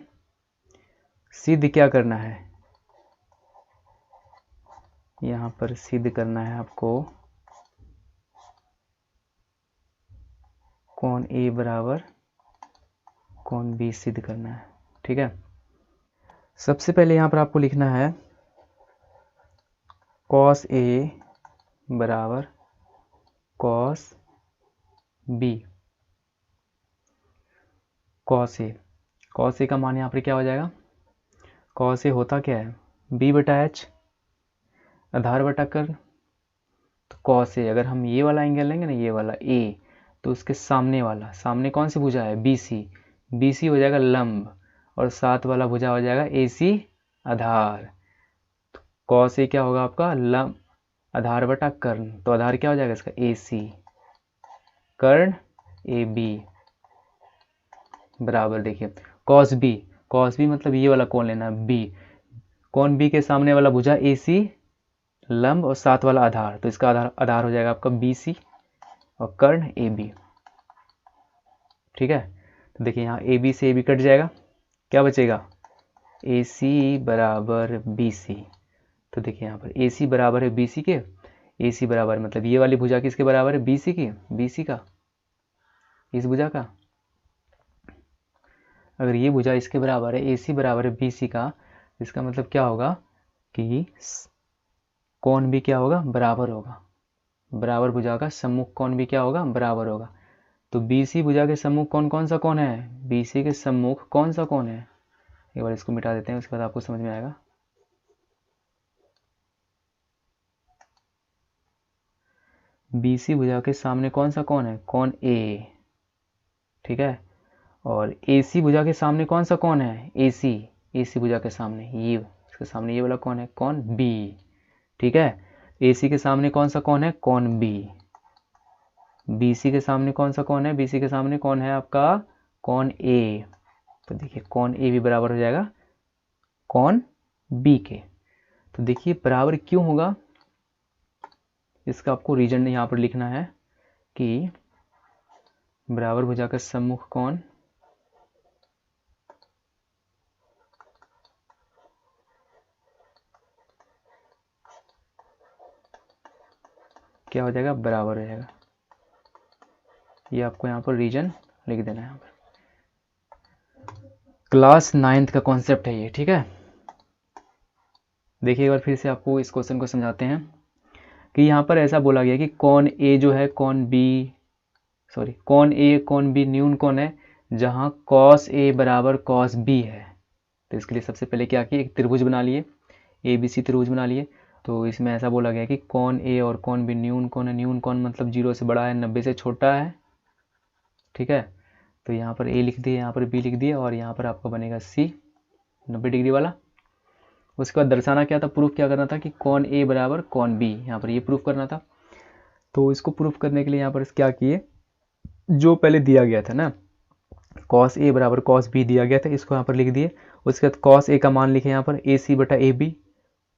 सिद्ध क्या करना है, यहाँ पर सिद्ध करना है आपको कोण ए बराबर कोण बी सिद्ध करना है। ठीक है, सबसे पहले यहाँ पर आपको लिखना है कॉस ए बराबर कॉस बी, कॉस ए का मान यहाँ पर क्या हो जाएगा, कॉस ए होता क्या है, बी बटा एच, आधार बटा कर, तो कॉस ए, अगर हम ये वाला एंगल लेंगे ना, ये वाला ए, तो उसके सामने वाला, सामने कौन सी भुजा है, बी सी हो जाएगा लंब, और साथ वाला भुजा हो जाएगा ए सी आधार। तो कॉस ए क्या होगा आपका, लंब आधार बटा कर्ण, तो आधार क्या हो जाएगा इसका, ए सी, कर्ण ए बी बराबर, देखिए कॉस बी मतलब ये वाला कोण लेना, बी, कोण बी के सामने वाला भुजा ए सी लंब और साथ वाला आधार, तो इसका आधार हो जाएगा आपका बी सी और कर्ण ए बी। ठीक है, तो देखिए यहाँ ए बी से ए बी कट जाएगा, क्या बचेगा, ए सी बराबर बी सी। तो देखिए यहाँ पर ए सी बराबर है बी सी के, ए सी बराबर मतलब ये वाली भुजा किसके बराबर है, बी सी की, बी सी का, इस भुजा का, अगर ये भुजा इसके बराबर है, ए सी बराबर है बी सी का, इसका मतलब क्या होगा कि कोण भी क्या होगा, बराबर होगा, बराबर भुजा का सम्मुख कोण भी क्या होगा, बराबर होगा। तो बी सी भुजा के सम्मुख कौन कौन सा कोण है, बी सी के सम्मुख कौन सा कोण है, एक बार इसको मिटा देते हैं, उसके बाद आपको समझ में आएगा। BC भुजा के सामने कौन सा कोण है? कोण A, ठीक है। और AC भुजा के सामने कौन सा कोण है? AC भुजा के सामने ये, इसके सामने ये वाला कोण है? कोण B, ठीक है। AC के सामने कौन सा कोण है? कोण B। BC के सामने कौन सा कोण है? BC के सामने कौन है आपका? कोण A। तो देखिए कोण A भी बराबर हो जाएगा कोण B के। तो देखिए बराबर क्यों होगा, इसका आपको रीजन यहाँ पर लिखना है कि बराबर भुजा का सम्मुख कोण क्या हो जाएगा? बराबर हो जाएगा। ये आपको यहाँ पर रीजन लिख देना है यहाँ पर। क्लास 9th का कॉन्सेप्ट है ये, ठीक है। देखिए एक बार फिर से आपको इस क्वेश्चन को समझाते हैं कि यहाँ पर ऐसा बोला गया कि कोण A जो है कोण A कोण B न्यून कोण है जहाँ cos A बराबर cos B है। तो इसके लिए सबसे पहले क्या किए, एक त्रिभुज बना लिए, ABC त्रिभुज बना लिए। तो इसमें ऐसा बोला गया कि कोण A और कोण B न्यून कोण है। न्यून कोण मतलब 0 से बड़ा है, 90 से छोटा है, ठीक है। तो यहाँ पर A लिख दिए, यहाँ पर B लिख दिए, और यहाँ पर आपका बनेगा C 90 डिग्री वाला। उसके बाद दर्शाना क्या था, प्रूफ क्या करना था कि कोण A बराबर कोण B, यहाँ पर ये प्रूफ करना था। तो इसको प्रूफ करने के लिए यहाँ पर क्या किए, जो पहले दिया गया था ना cos A बराबर cos B दिया गया था, इसको यहाँ पर लिख दिए। उसके बाद cos A का मान लिखे यहाँ पर AC बटा AB।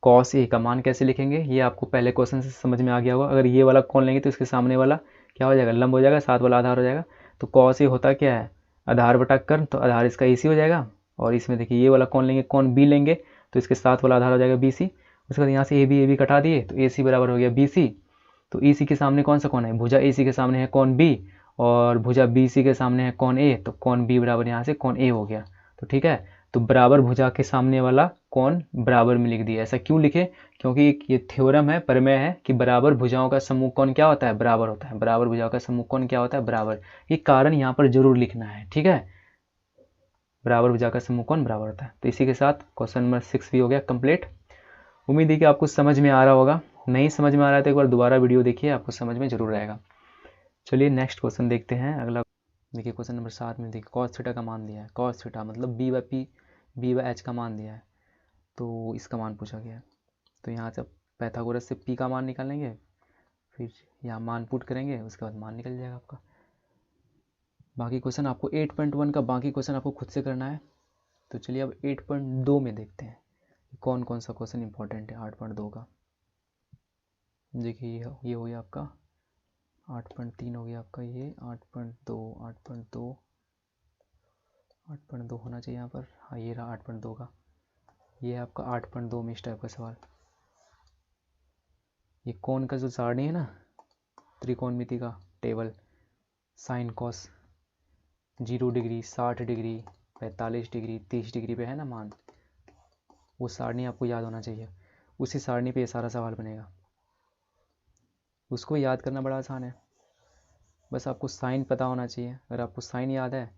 cos A का मान कैसे लिखेंगे, ये आपको पहले क्वेश्चन से समझ में आ गया होगा। अगर ये वाला कोण लेंगे तो इसके सामने वाला क्या हो जाएगा? लंब हो जाएगा, साथ वाला आधार हो जाएगा। तो cos A होता क्या है? आधार बटा कर्ण, तो आधार इसका AC हो जाएगा। और इसमें देखिए ये वाला कोण लेंगे, कोण B लेंगे, तो इसके साथ वाला आधार हो जाएगा BC। उसके बाद यहाँ से AB कटा दिए, तो AC बराबर हो गया BC। तो EC के सामने कौन सा कोण है? भुजा AC के सामने है कोण B, और भुजा BC के सामने है कोण A, तो कोण B बराबर यहाँ से कोण A हो गया। तो ठीक है, तो बराबर भुजा के सामने वाला कोण बराबर में लिख दिया। ऐसा क्यों लिखे? क्योंकि एक ये थ्योरम है, प्रमेय है कि बराबर भुजाओं का सम्मुख कोण क्या होता है? बराबर होता है। बराबर भुजाओं का सम्मुख कोण क्या होता है? बराबर। ये कारण यहाँ पर जरूर लिखना है, ठीक है। बराबर भुजा का सम्मुख कोण बराबर होता है। तो इसी के साथ क्वेश्चन नंबर 6 भी हो गया कंप्लीट। उम्मीद है कि आपको समझ में आ रहा होगा। नहीं समझ में आ रहा है तो एक बार दोबारा वीडियो देखिए, आपको समझ में जरूर आएगा। चलिए नेक्स्ट क्वेश्चन देखते हैं। अगला देखिए क्वेश्चन नंबर 7 में देखिए cos थीटा का मान दिया है। cos थीटा मतलब b/h का मान दिया है, तो इसका मान पूछा गया है। तो यहाँ से पैथागोरस से p का मान निकालेंगे, फिर यहाँ मान पुट करेंगे, उसके बाद मान निकल जाएगा आपका। बाकी क्वेश्चन आपको 8.1 का बाकी क्वेश्चन आपको खुद से करना है। तो चलिए अब 8.2 में देखते हैं कौन कौन सा क्वेश्चन इंपॉर्टेंट है 8.2 का। देखिए ये हो गया आपका 8.3 हो गया आपका, ये 8.2 8.2 होना चाहिए यहाँ पर। हाँ ये रहा 8.2 का, ये है आपका 8.2 में इस टाइप का सवाल। ये कोण का जो सारणी है ना, त्रिकोणमिति का table, sine cos 0 degree 60 degree 45 degree 30 degree पे है ना मान, वो सारणी आपको याद होना चाहिए। उसी सारणी पे ये सारा सवाल बनेगा। उसको याद करना बड़ा आसान है, बस आपको साइन पता होना चाहिए। अगर आपको साइन याद है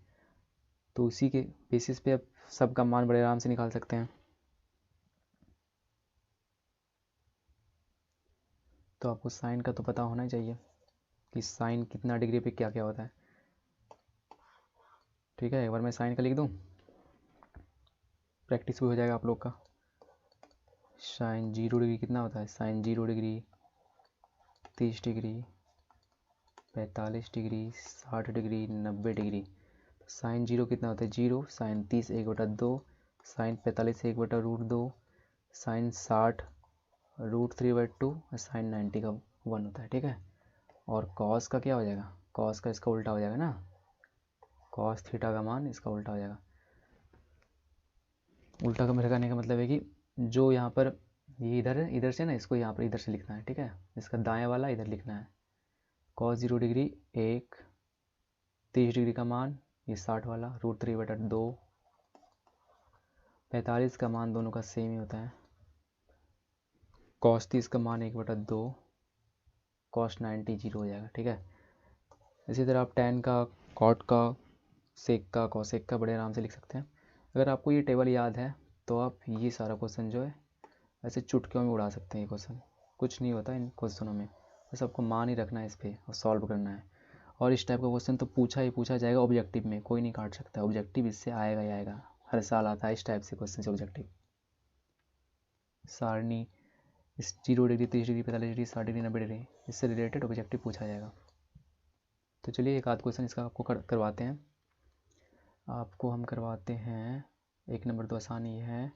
तो उसी के बेसिस पे आप सबका मान बड़े आराम से निकाल सकते हैं। तो आपको साइन का तो पता होना ही चाहिए कि साइन कितना डिग्री पे क्या क्या होता है। ठीक है, एक बार मैं साइन का लिख दूं, प्रैक्टिस भी हो जाएगा आप लोग का। साइन 0 डिग्री कितना होता है? Sine 0 degree 30 degree 45 degree 60 degree 90 degree. Sine 0 कितना होता है? 0। साइन 30 1/2, साइन 45 1/√2, साइन 60 √3/2, और साइन 90 का 1 होता है, ठीक है। और कॉस का क्या हो जाएगा? कॉस का इसका उल्टा हो जाएगा ना, कॉस थीटा का मान इसका उल्टा हो जाएगा। उल्टा का मेरे कहने का मतलब है कि जो यहाँ पर ये इधर है, इधर से ना इसको यहाँ पर इधर से लिखना है, ठीक है। इसका दायां वाला इधर लिखना है। कॉस 0 डिग्री 1, 30 डिग्री का मान ये 60 वाला √3/2, 45 का मान दोनों का सेम ही होता है। कॉस 30 का मान 1/2, कॉस 90 0 हो जाएगा, ठीक है। इसी तरह आप tan का, कॉट का, सेक का, कॉसेक का बड़े आराम से लिख सकते हैं। अगर आपको ये टेबल याद है तो आप ये सारा क्वेश्चन जो है ऐसे चुटकियों में उड़ा सकते हैं। ये क्वेश्चन कुछ नहीं होता इन क्वेश्चनों में, बस आपको मान ही रखना है इस पर और सॉल्व करना है। और इस टाइप का क्वेश्चन तो पूछा ही पूछा जाएगा ऑब्जेक्टिव में, कोई नहीं काट सकता। ऑब्जेक्टिव इससे आएगा ही आएगा, हर साल आता है इस टाइप से क्वेश्चन से ऑब्जेक्टिव। सारणी 0 degree, 30 degree, 45 degree, 60 degree, 90 degree, इससे रिलेटेड ऑब्जेक्टिव पूछा जाएगा। तो चलिए एक आध क्वेश्चन इसका आपको करवाते हैं। आपको हम करवाते हैं 1 नंबर तो आसानी है,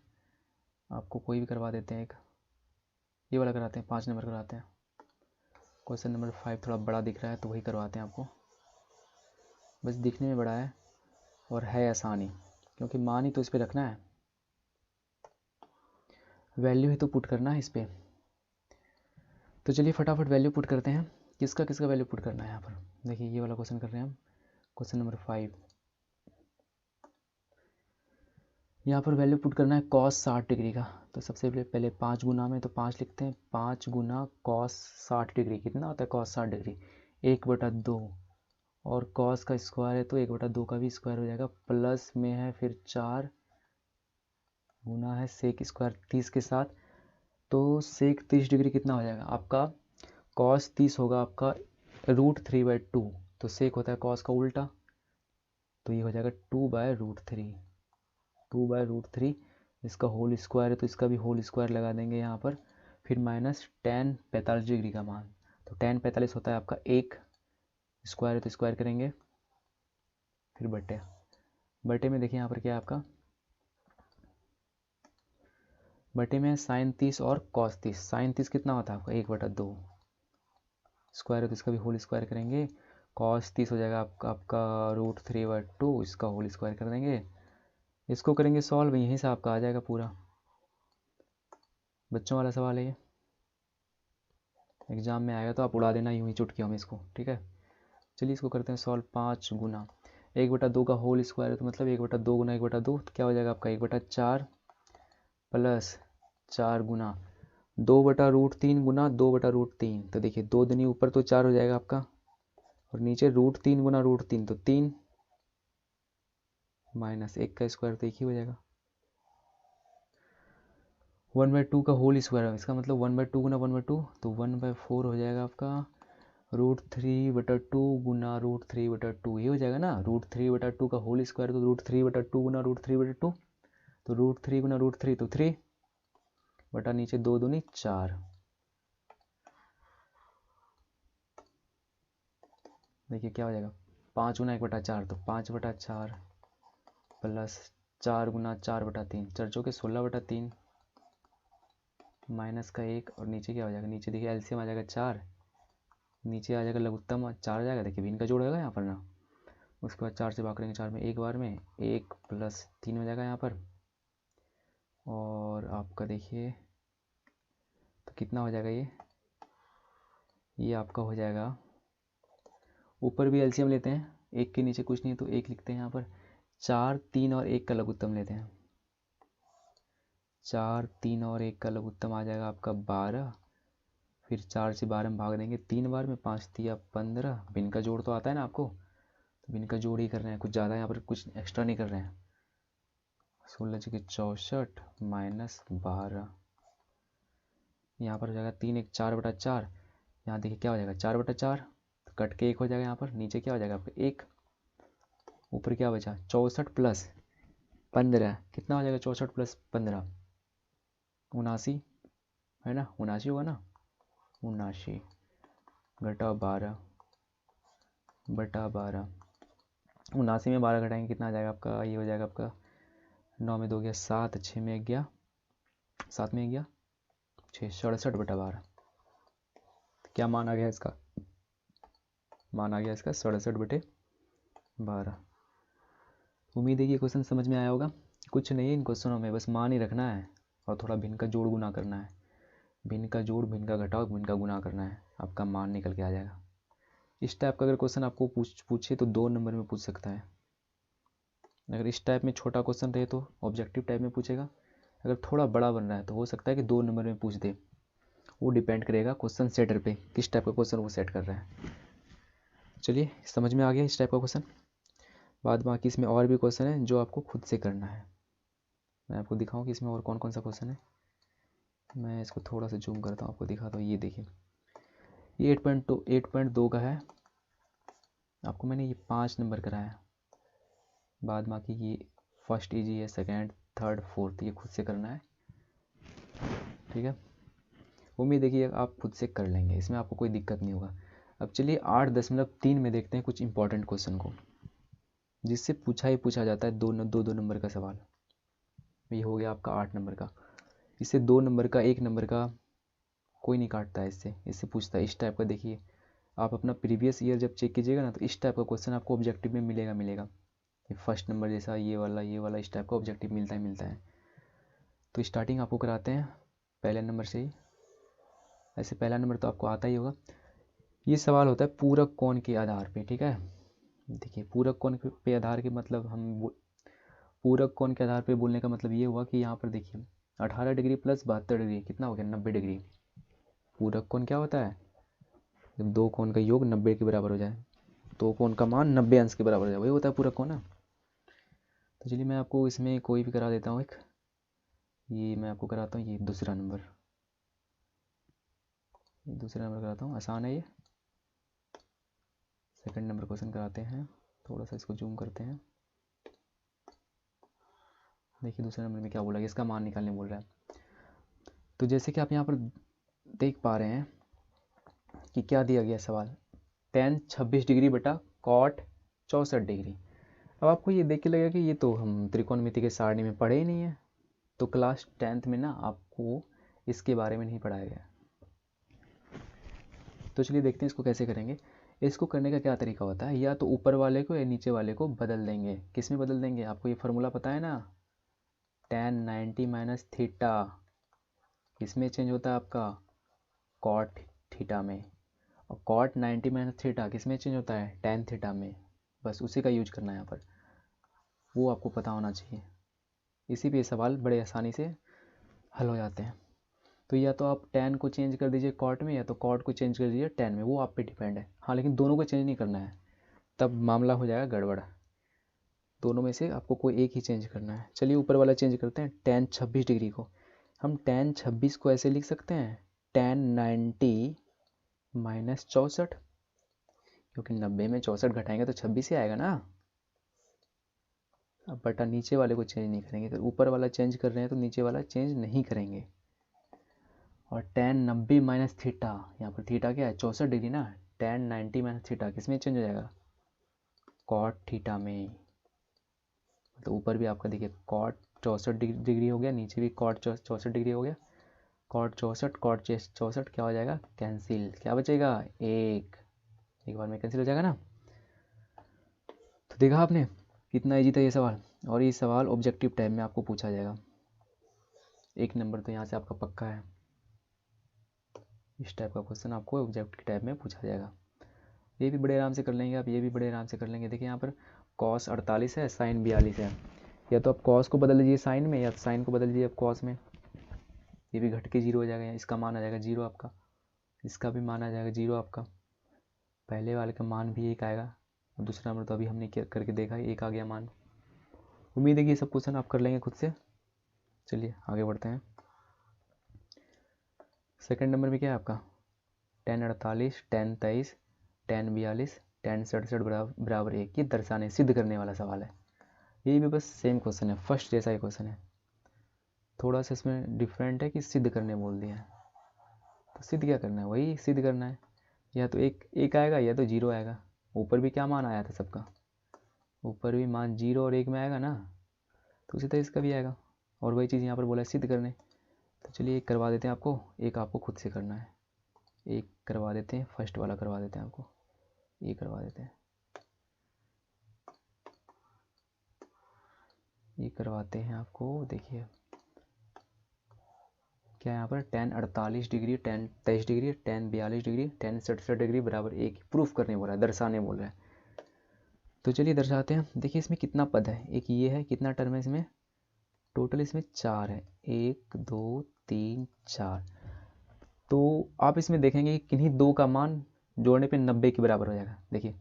आपको कोई भी करवा देते हैं। एक ये वाला कराते हैं, 5 नंबर कराते हैं। क्वेश्चन नंबर 5 थोड़ा बड़ा दिख रहा है तो वही करवाते हैं आपको, बस दिखने में बड़ा है और है आसानी, क्योंकि मान ही तो इस पर रखना है, वैल्यू ही तो पुट करना है इस पर। तो चलिए फटाफट वैल्यू पुट करते हैं। किसका किसका वैल्यू पुट करना है यहाँ पर, देखिए ये वाला क्वेश्चन कर रहे हैं हम, क्वेश्चन नंबर 5। यहाँ पर वैल्यू पुट करना है कॉस 60 डिग्री का। तो सबसे पहले 5 गुना में, तो 5 लिखते हैं, 5 गुना कॉस 60 डिग्री कितना होता है, कॉस 60 डिग्री 1/2, और कॉस का स्क्वायर है तो 1/2 का भी स्क्वायर हो जाएगा, प्लस में है फिर 4 गुना है सेक स्क्वायर 30 के साथ, तो सेक 30 डिग्री कितना हो जाएगा आपका, कॉस 30 होगा आपका √3/2, तो सेक होता है कॉस का उल्टा, तो ये हो जाएगा 2/√3, 2/√3। इसका होल स्क्वायर है तो इसका भी होल स्क्वायर लगा देंगे यहाँ पर, फिर माइनस tan 45 डिग्री का मान, तो tan 45 होता है आपका 1, स्क्वायर है तो स्क्वायर करेंगे, फिर बटे में देखिए यहाँ पर क्या है आपका, बटे में साइन 30 और कॉस 30। साइन 30 कितना होता है आपका 1/2, स्क्वायर है तो इसका भी होल स्क्वायर करेंगे, कॉस 30 हो जाएगा आपका √3/2, इसका होल स्क्वायर कर देंगे, इसको करेंगे सॉल्व, यहीं से आपका आ जाएगा पूरा। बच्चों वाला सवाल है ये, एग्जाम में आएगा तो आप उड़ा देना यूं ही चुटकियों में इसको, ठीक है। चलिए इसको करते हैं सॉल्व। 5 गुना 1/2 का होल स्क्वायर है तो मतलब 1/2 गुना 1/2, तो क्या हो जाएगा आपका 1/4 प्लस 4 गुना 2/√3 गुना 2/√3, तो देखिए 2 दुनी ऊपर तो 4 हो जाएगा आपका, और नीचे √3 गुना √3 तो 3, माइनस 1 का स्क्वायर तो 1 ही हो जाएगा, 1/2 का होल स्क्वायर है, इसका मतलब 1/2 गुना 1/2 तो 1/4 हो जाएगा आपका, √3/2 गुना √3/2, ये हो जाएगा ना, √3/2 का होल स्क्वायर तो √3/2 गुना √3/2, तो √3 गुना √3 तो 3 बटा नीचे 2 दूनी 4, देखिए क्या हो जाएगा 5 गुना 1/4 तो 5/4 प्लस 4 गुना 4/3, 4 चौके 16/3 माइनस का 1, और नीचे क्या हो जाएगा, नीचे देखिए एलसीएम आ जाएगा 4, नीचे आ जाएगा लघुत्तम 4 आ जाएगा, देखिए भिन्न का जोड़ होगा यहाँ पर ना, उसके बाद 4 से भाग करेंगे 4 में, एक बार में 1 + 3 हो जाएगा यहाँ पर, और आपका देखिए तो कितना हो जाएगा ये आपका हो जाएगा, ऊपर भी एलसीएम लेते हैं, 1 के नीचे कुछ नहीं तो 1 लिखते हैं यहाँ पर, 4 3 और 1 का लघुत्तम लेते हैं, 4 3 और 1 का लघुत्तम आ जाएगा आपका 12, फिर 4 से 12 में भाग देंगे 3 बार में, 5 तिया 15, भिन्न का जोड़ तो आता है ना आपको, तो भिन्न का जोड़ ही कर रहे हैं, कुछ ज़्यादा यहाँ पर कुछ एक्स्ट्रा नहीं कर रहे हैं, 16 के 64 माइनस 12, यहाँ पर हो जाएगा 3 1 4/4, यहाँ देखिए क्या हो जाएगा 4/4, तो कट के 1 हो जाएगा यहाँ पर, नीचे क्या हो जाएगा आपका 1, ऊपर क्या बचा 64 + 15, कितना हो जाएगा 64 + 15 79, है ना 79 होगा ना, 79 घटा 12 बटा 12, 79 में 12 घटाएंगे कितना आ जाएगा आपका, ये हो जाएगा आपका 9 में 2 गया 7, 6 में गया 7 में गया 6, 67/12, क्या मान आ गया इसका, मान आ गया इसका 67/12। उम्मीद है कि क्वेश्चन समझ में आया होगा। कुछ नहीं है इन क्वेश्चनों में, बस मान ही रखना है और थोड़ा भिन्न का जोड़ गुना करना है, भिन्न का जोड़ भिन्न का घटाव भिन्न का गुना करना है, आपका मान निकल के आ जाएगा। इस टाइप का अगर क्वेश्चन आपको पूछे तो 2 नंबर में पूछ सकता है, अगर इस टाइप में छोटा क्वेश्चन रहे तो ऑब्जेक्टिव टाइप में पूछेगा, अगर थोड़ा बड़ा बन रहा है तो हो सकता है कि 2 नंबर में पूछ दे, वो डिपेंड करेगा क्वेश्चन सेटर पे, किस टाइप का क्वेश्चन वो सेट कर रहा है। चलिए समझ में आ गया इस टाइप का क्वेश्चन। बाद बाकी इसमें और भी क्वेश्चन है जो आपको खुद से करना है, मैं आपको दिखाऊं कि इसमें और कौन कौन सा क्वेश्चन है। मैं इसको थोड़ा सा जूम करता हूँ आपको दिखाता हूँ, ये देखिए ये 8.2 का है। आपको मैंने ये 5 नंबर कराया, बाद बाकी ये फर्स्ट इजी है, सेकंड, थर्ड, फोर्थ ये खुद से करना है, ठीक है। उम्मीद है कि आप खुद से कर लेंगे, इसमें आपको कोई दिक्कत नहीं होगा। अब चलिए 8.3 में देखते हैं कुछ इंपॉर्टेंट क्वेश्चन को, जिससे पूछा ही पूछा जाता है दो नंबर का सवाल। ये हो गया आपका 8 नंबर का। इससे 2 नंबर का, 1 नंबर का कोई नहीं काटता है, इससे पूछता है इस टाइप का। देखिए आप अपना प्रीवियस ईयर जब चेक कीजिएगा ना, तो इस टाइप का क्वेश्चन आपको ऑब्जेक्टिव में मिलेगा। ये फर्स्ट नंबर जैसा ये वाला इस टाइप का ऑब्जेक्टिव मिलता है। तो स्टार्टिंग आपको कराते हैं पहले नंबर से ही। ऐसे पहला नंबर तो आपको आता ही होगा। ये सवाल होता है पूरक कोण के आधार पे, ठीक है। देखिए पूरक कोण पे आधार के मतलब पूरक कोण के आधार पे बोलने का मतलब ये हुआ कि यहाँ पर देखिए 18 डिग्री प्लस 72 डिग्री कितना हो गया, 90 डिग्री। पूरक कोण क्या होता है, जब दो कोण का योग 90 के बराबर हो जाए, दो कोण का मान 90 अंश के बराबर हो जाए, वही होता है पूरक कोण ना। तो चलिए मैं आपको इसमें कोई भी करा देता हूँ एक, ये मैं आपको कराता हूँ, ये दूसरा नंबर कराता हूँ, आसान है ये। सेकंड नंबर क्वेश्चन कराते हैं, थोड़ा सा इसको जूम करते हैं। देखिए दूसरे नंबर में क्या बोला है, इसका मान निकालने बोल रहा है। तो जैसे कि आप यहाँ पर देख पा रहे हैं कि क्या दिया गया सवाल, tan 26 डिग्री बटा cot 64 डिग्री। अब आपको ये देख के लगेगा कि ये तो हम त्रिकोणमिति के सारणी में पढ़े ही नहीं है, तो क्लास 10th में ना आपको इसके बारे में नहीं पढ़ाया गया। तो चलिए देखते हैं इसको कैसे करेंगे। इसको करने का क्या तरीका होता है, या तो ऊपर वाले को या नीचे वाले को बदल देंगे। किस में बदल देंगे, आपको ये फार्मूला पता है ना, tan 90 माइनस थीटा किस में चेंज होता है आपका, cot थीटा में। और cot 90 माइनस थीटा किस में चेंज होता है, tan थीटा में। बस उसी का यूज करना है यहाँ पर, वो आपको पता होना चाहिए। इसी पे सवाल बड़े आसानी से हल हो जाते हैं। तो या तो आप tan को चेंज कर दीजिए cot में, या तो cot को चेंज कर दीजिए tan में, वो आप पे डिपेंड है। हाँ लेकिन दोनों को चेंज नहीं करना है, तब मामला हो जाएगा गड़बड़। दोनों में से आपको कोई एक ही चेंज करना है। चलिए ऊपर वाला चेंज करते हैं, tan 26 डिग्री को हम tan 26 को ऐसे लिख सकते हैं, tan 90 माइनस 64, क्योंकि 90 में 64 घटाएंगे तो 26 ही आएगा ना। अब बटा नीचे वाले को चेंज नहीं करेंगे, तो ऊपर वाला चेंज कर रहे हैं तो नीचे वाला चेंज नहीं करेंगे। और tan 90 माइनस थीटा, यहाँ पर थीटा क्या है, 64 डिग्री ना, tan 90 माइनस थीटा किस में चेंज हो जाएगा, cot थीटा में। तो ऊपर भी आपका देखिए cot 64 डिग्री हो गया, नीचे भी cot 64 डिग्री हो गया। cot 64 cot 64 क्या हो जाएगा, कैंसिल, क्या बचेगा, एक बार में कैंसिल हो जाएगा ना। तो देखा आपने कितना इजी था ये सवाल, और ये सवाल ऑब्जेक्टिव टाइप में आपको पूछा जाएगा। 1 नंबर तो यहाँ से आपका पक्का है, इस टाइप का क्वेश्चन आपको ऑब्जेक्टिव टाइप में पूछा जाएगा। ये भी बड़े आराम से कर लेंगे आप, ये भी बड़े आराम से कर लेंगे। देखिए यहाँ पर cos 48 है, sin 42 है, या तो आप cos को बदल लीजिए sin में, या sin को बदल लीजिए आप cos में। ये भी घट के 0 हो जाएगा, इसका मान आ जाएगा 0 आपका, इसका भी मान आ जाएगा 0 आपका। पहले वाले का मान भी 1 आएगा, और दूसरा नंबर तो अभी हमने करके देखा है, 1 आ गया मान। उम्मीद है कि ये सब क्वेश्चन आप कर लेंगे खुद से। चलिए आगे बढ़ते हैं। सेकंड नंबर में क्या है आपका, tan 48, tan 23, tan 42, tan 67 बराबर 1, ये दर्शाने सिद्ध करने वाला सवाल है। ये भी बस सेम क्वेश्चन है, फर्स्ट जैसा ही क्वेश्चन है, थोड़ा सा इसमें डिफरेंट है कि सिद्ध करने बोल दिया है। तो सिद्ध क्या करना है, वही सिद्ध करना है, या तो एक आएगा या तो 0 आएगा। ऊपर भी क्या मान आया था सबका, ऊपर भी मान 0 और 1 में आएगा ना, तो उसी तरह इसका भी आएगा। और वही चीज़ यहाँ पर बोला है सिद्ध करने। तो चलिए एक करवा देते हैं आपको, एक आपको खुद से करना है। एक करवा देते हैं, फर्स्ट वाला करवा देते हैं आपको, ये करवा देते हैं, ये करवाते हैं आपको। देखिए क्या है यहाँ पर, tan 48 degree, tan 23 degree, tan 42 degree, tan 67 degree बराबर 1 प्रूफ करने बोल रहा है, दर्शाने बोल रहा है। तो चलिए दर्शाते हैं। देखिए इसमें कितना पद है, एक ये है, कितना टर्म है इसमें, टोटल इसमें 4 है, 1 2 3 4। तो आप इसमें देखेंगे कि किन्हीं दो का मान जोड़ने पे 90 के बराबर हो जाएगा। देखिए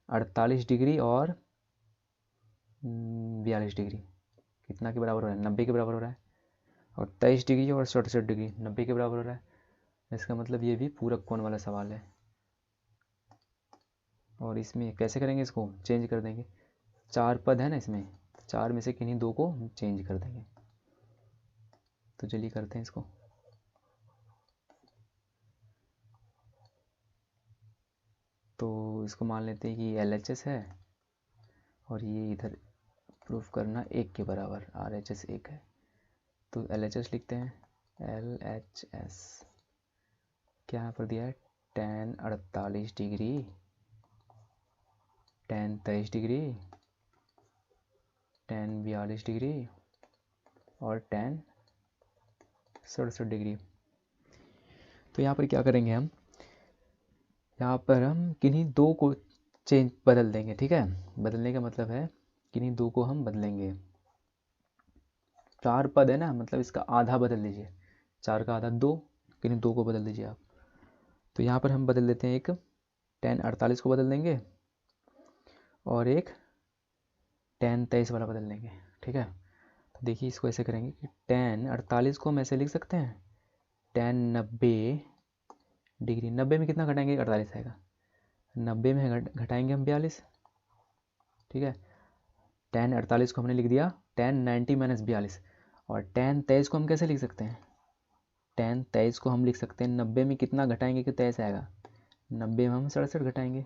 48 डिग्री और 42 डिग्री कितना के बराबर हो रहा है, 90 के बराबर हो रहा है। और 23 डिग्री और 67 डिग्री 90 के बराबर हो रहा है। इसका मतलब ये भी पूरक कोण वाला सवाल है। और इसमें कैसे करेंगे, इसको चेंज कर देंगे। 4 पद है ना इसमें, 4 में से किन्हीं 2 को चेंज कर देंगे। तो चलिए करते हैं इसको। तो इसको मान लेते हैं कि LHS है और ये इधर प्रूफ करना 1 के बराबर, RHS 1 है। तो LHS लिखते हैं, LHS क्या यहाँ पर दिया है, tan 48 degree, tan 23 degree, tan 42 degree और tan 67 डिग्री। तो यहाँ पर क्या करेंगे हम, यहाँ पर हम किन्हीं 2 को चेंज बदल देंगे, ठीक है। बदलने का मतलब है किन्हीं 2 को हम बदलेंगे। 4 पद है ना, मतलब इसका आधा बदल लीजिए, 4 का आधा 2, किन्हीं 2 को बदल दीजिए आप। तो यहाँ पर हम बदल देते हैं, एक tan 48 को बदल देंगे और एक tan 23 वाला बदल देंगे, ठीक है। तो देखिए इसको ऐसे करेंगे कि tan 48 को हम ऐसे लिख सकते हैं, tan 90 डिग्री, 90 में कितना घटाएंगे, 48 आएगा, 90 में घटाएंगे हम 42, ठीक है। tan 48 को हमने लिख दिया tan 90 माइनस 42। और tan 23 को हम कैसे लिख सकते हैं, tan 23 को हम लिख सकते हैं 90 में कितना घटाएंगे कि 23 आएगा, 90 में हम 67 घटाएंगे,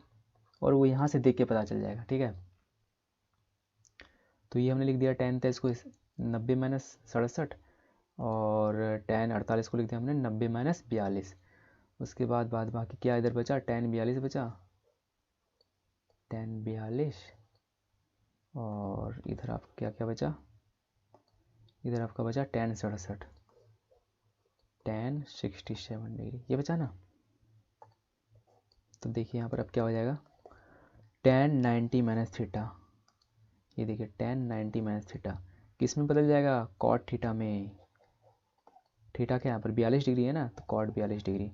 और वो यहाँ से देख के पता चल जाएगा, ठीक है। तो ये हमने लिख दिया tan 23 को 90 माइनस 67, और tan 48 को लिख दिया हमने 90 माइनस 42। उसके बाद बाकी क्या इधर बचा, tan 42 बचा, tan 42, और इधर आप क्या क्या बचा, इधर आपका बचा tan 67, tan 67 डिग्री, ये बचा ना। तो देखिए यहाँ पर अब क्या हो जाएगा, tan 90 माइनस थीटा, ये देखिए tan 90 माइनस थीटा किस में बदल जाएगा, cot थीटा में। थीटा क्या यहाँ पर 42 डिग्री है ना, तो cot 42 degree,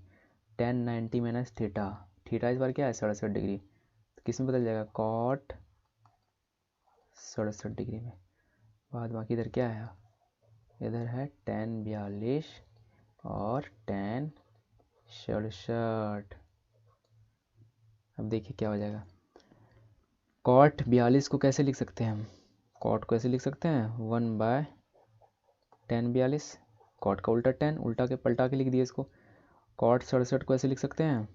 tan 90 minus theta, theta इस बार क्या है 67 डिग्री, तो किस में बदल जाएगा, cot 67 डिग्री में। बाकी इधर क्या है, इधर है tan 42 और tan 67। अब देखिए क्या हो जाएगा, cot 42 को कैसे लिख सकते हैं हम, cot को ऐसे लिख सकते हैं 1/tan 42, cot का उल्टा tan, उल्टा के पलटा के लिख दिए इसको। cot 67 को ऐसे लिख सकते हैं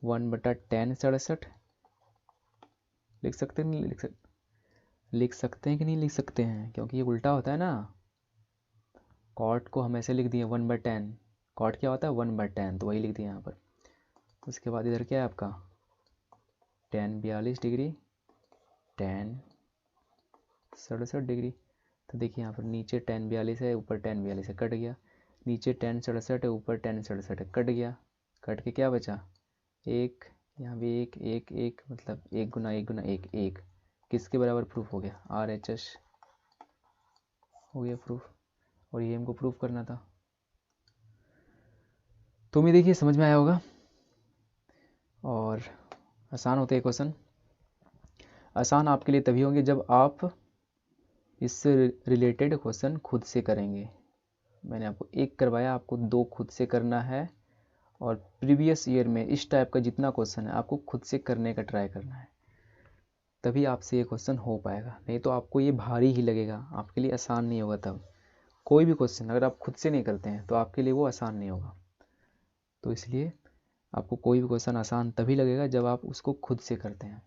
1/tan 67, लिख सकते हैं नहीं लिख सकते हैं कि नहीं लिख सकते हैं, क्योंकि ये उल्टा होता है ना। cot को हम ऐसे लिख दिए 1/tan, cot क्या होता है 1/tan, तो वही लिख दिया यहाँ पर। उसके बाद इधर क्या है आपका tan 42 डिग्री, tan 67 डिग्री। तो देखिए यहाँ पर नीचे tan 42 है, ऊपर tan 42 है, कट गया, नीचे tan 67 है, ऊपर tan 67 है, कट गया, कट के क्या बचा, एक, यहाँ भी एक एक एक, मतलब 1 गुना 1 गुना 1 1, किसके बराबर प्रूफ हो गया, RHS हो गया प्रूफ। और ये हमको प्रूफ करना था। तो उम्मीद देखिए समझ में आया होगा, और आसान होते हैं क्वेश्चन। आसान आपके लिए तभी होंगे जब आप इससे रिलेटेड क्वेश्चन खुद से करेंगे। मैंने आपको 1 करवाया, आपको 2 खुद से करना है, और प्रीवियस ईयर में इस टाइप का जितना क्वेश्चन है आपको खुद से करने का ट्राई करना है, तभी आपसे ये क्वेश्चन हो पाएगा। नहीं तो आपको ये भारी ही लगेगा, आपके लिए आसान नहीं होगा। तब कोई भी क्वेश्चन अगर आप खुद से नहीं करते हैं तो आपके लिए वो आसान नहीं होगा। तो इसलिए आपको कोई भी क्वेश्चन आसान तभी लगेगा जब आप उसको खुद से करते हैं।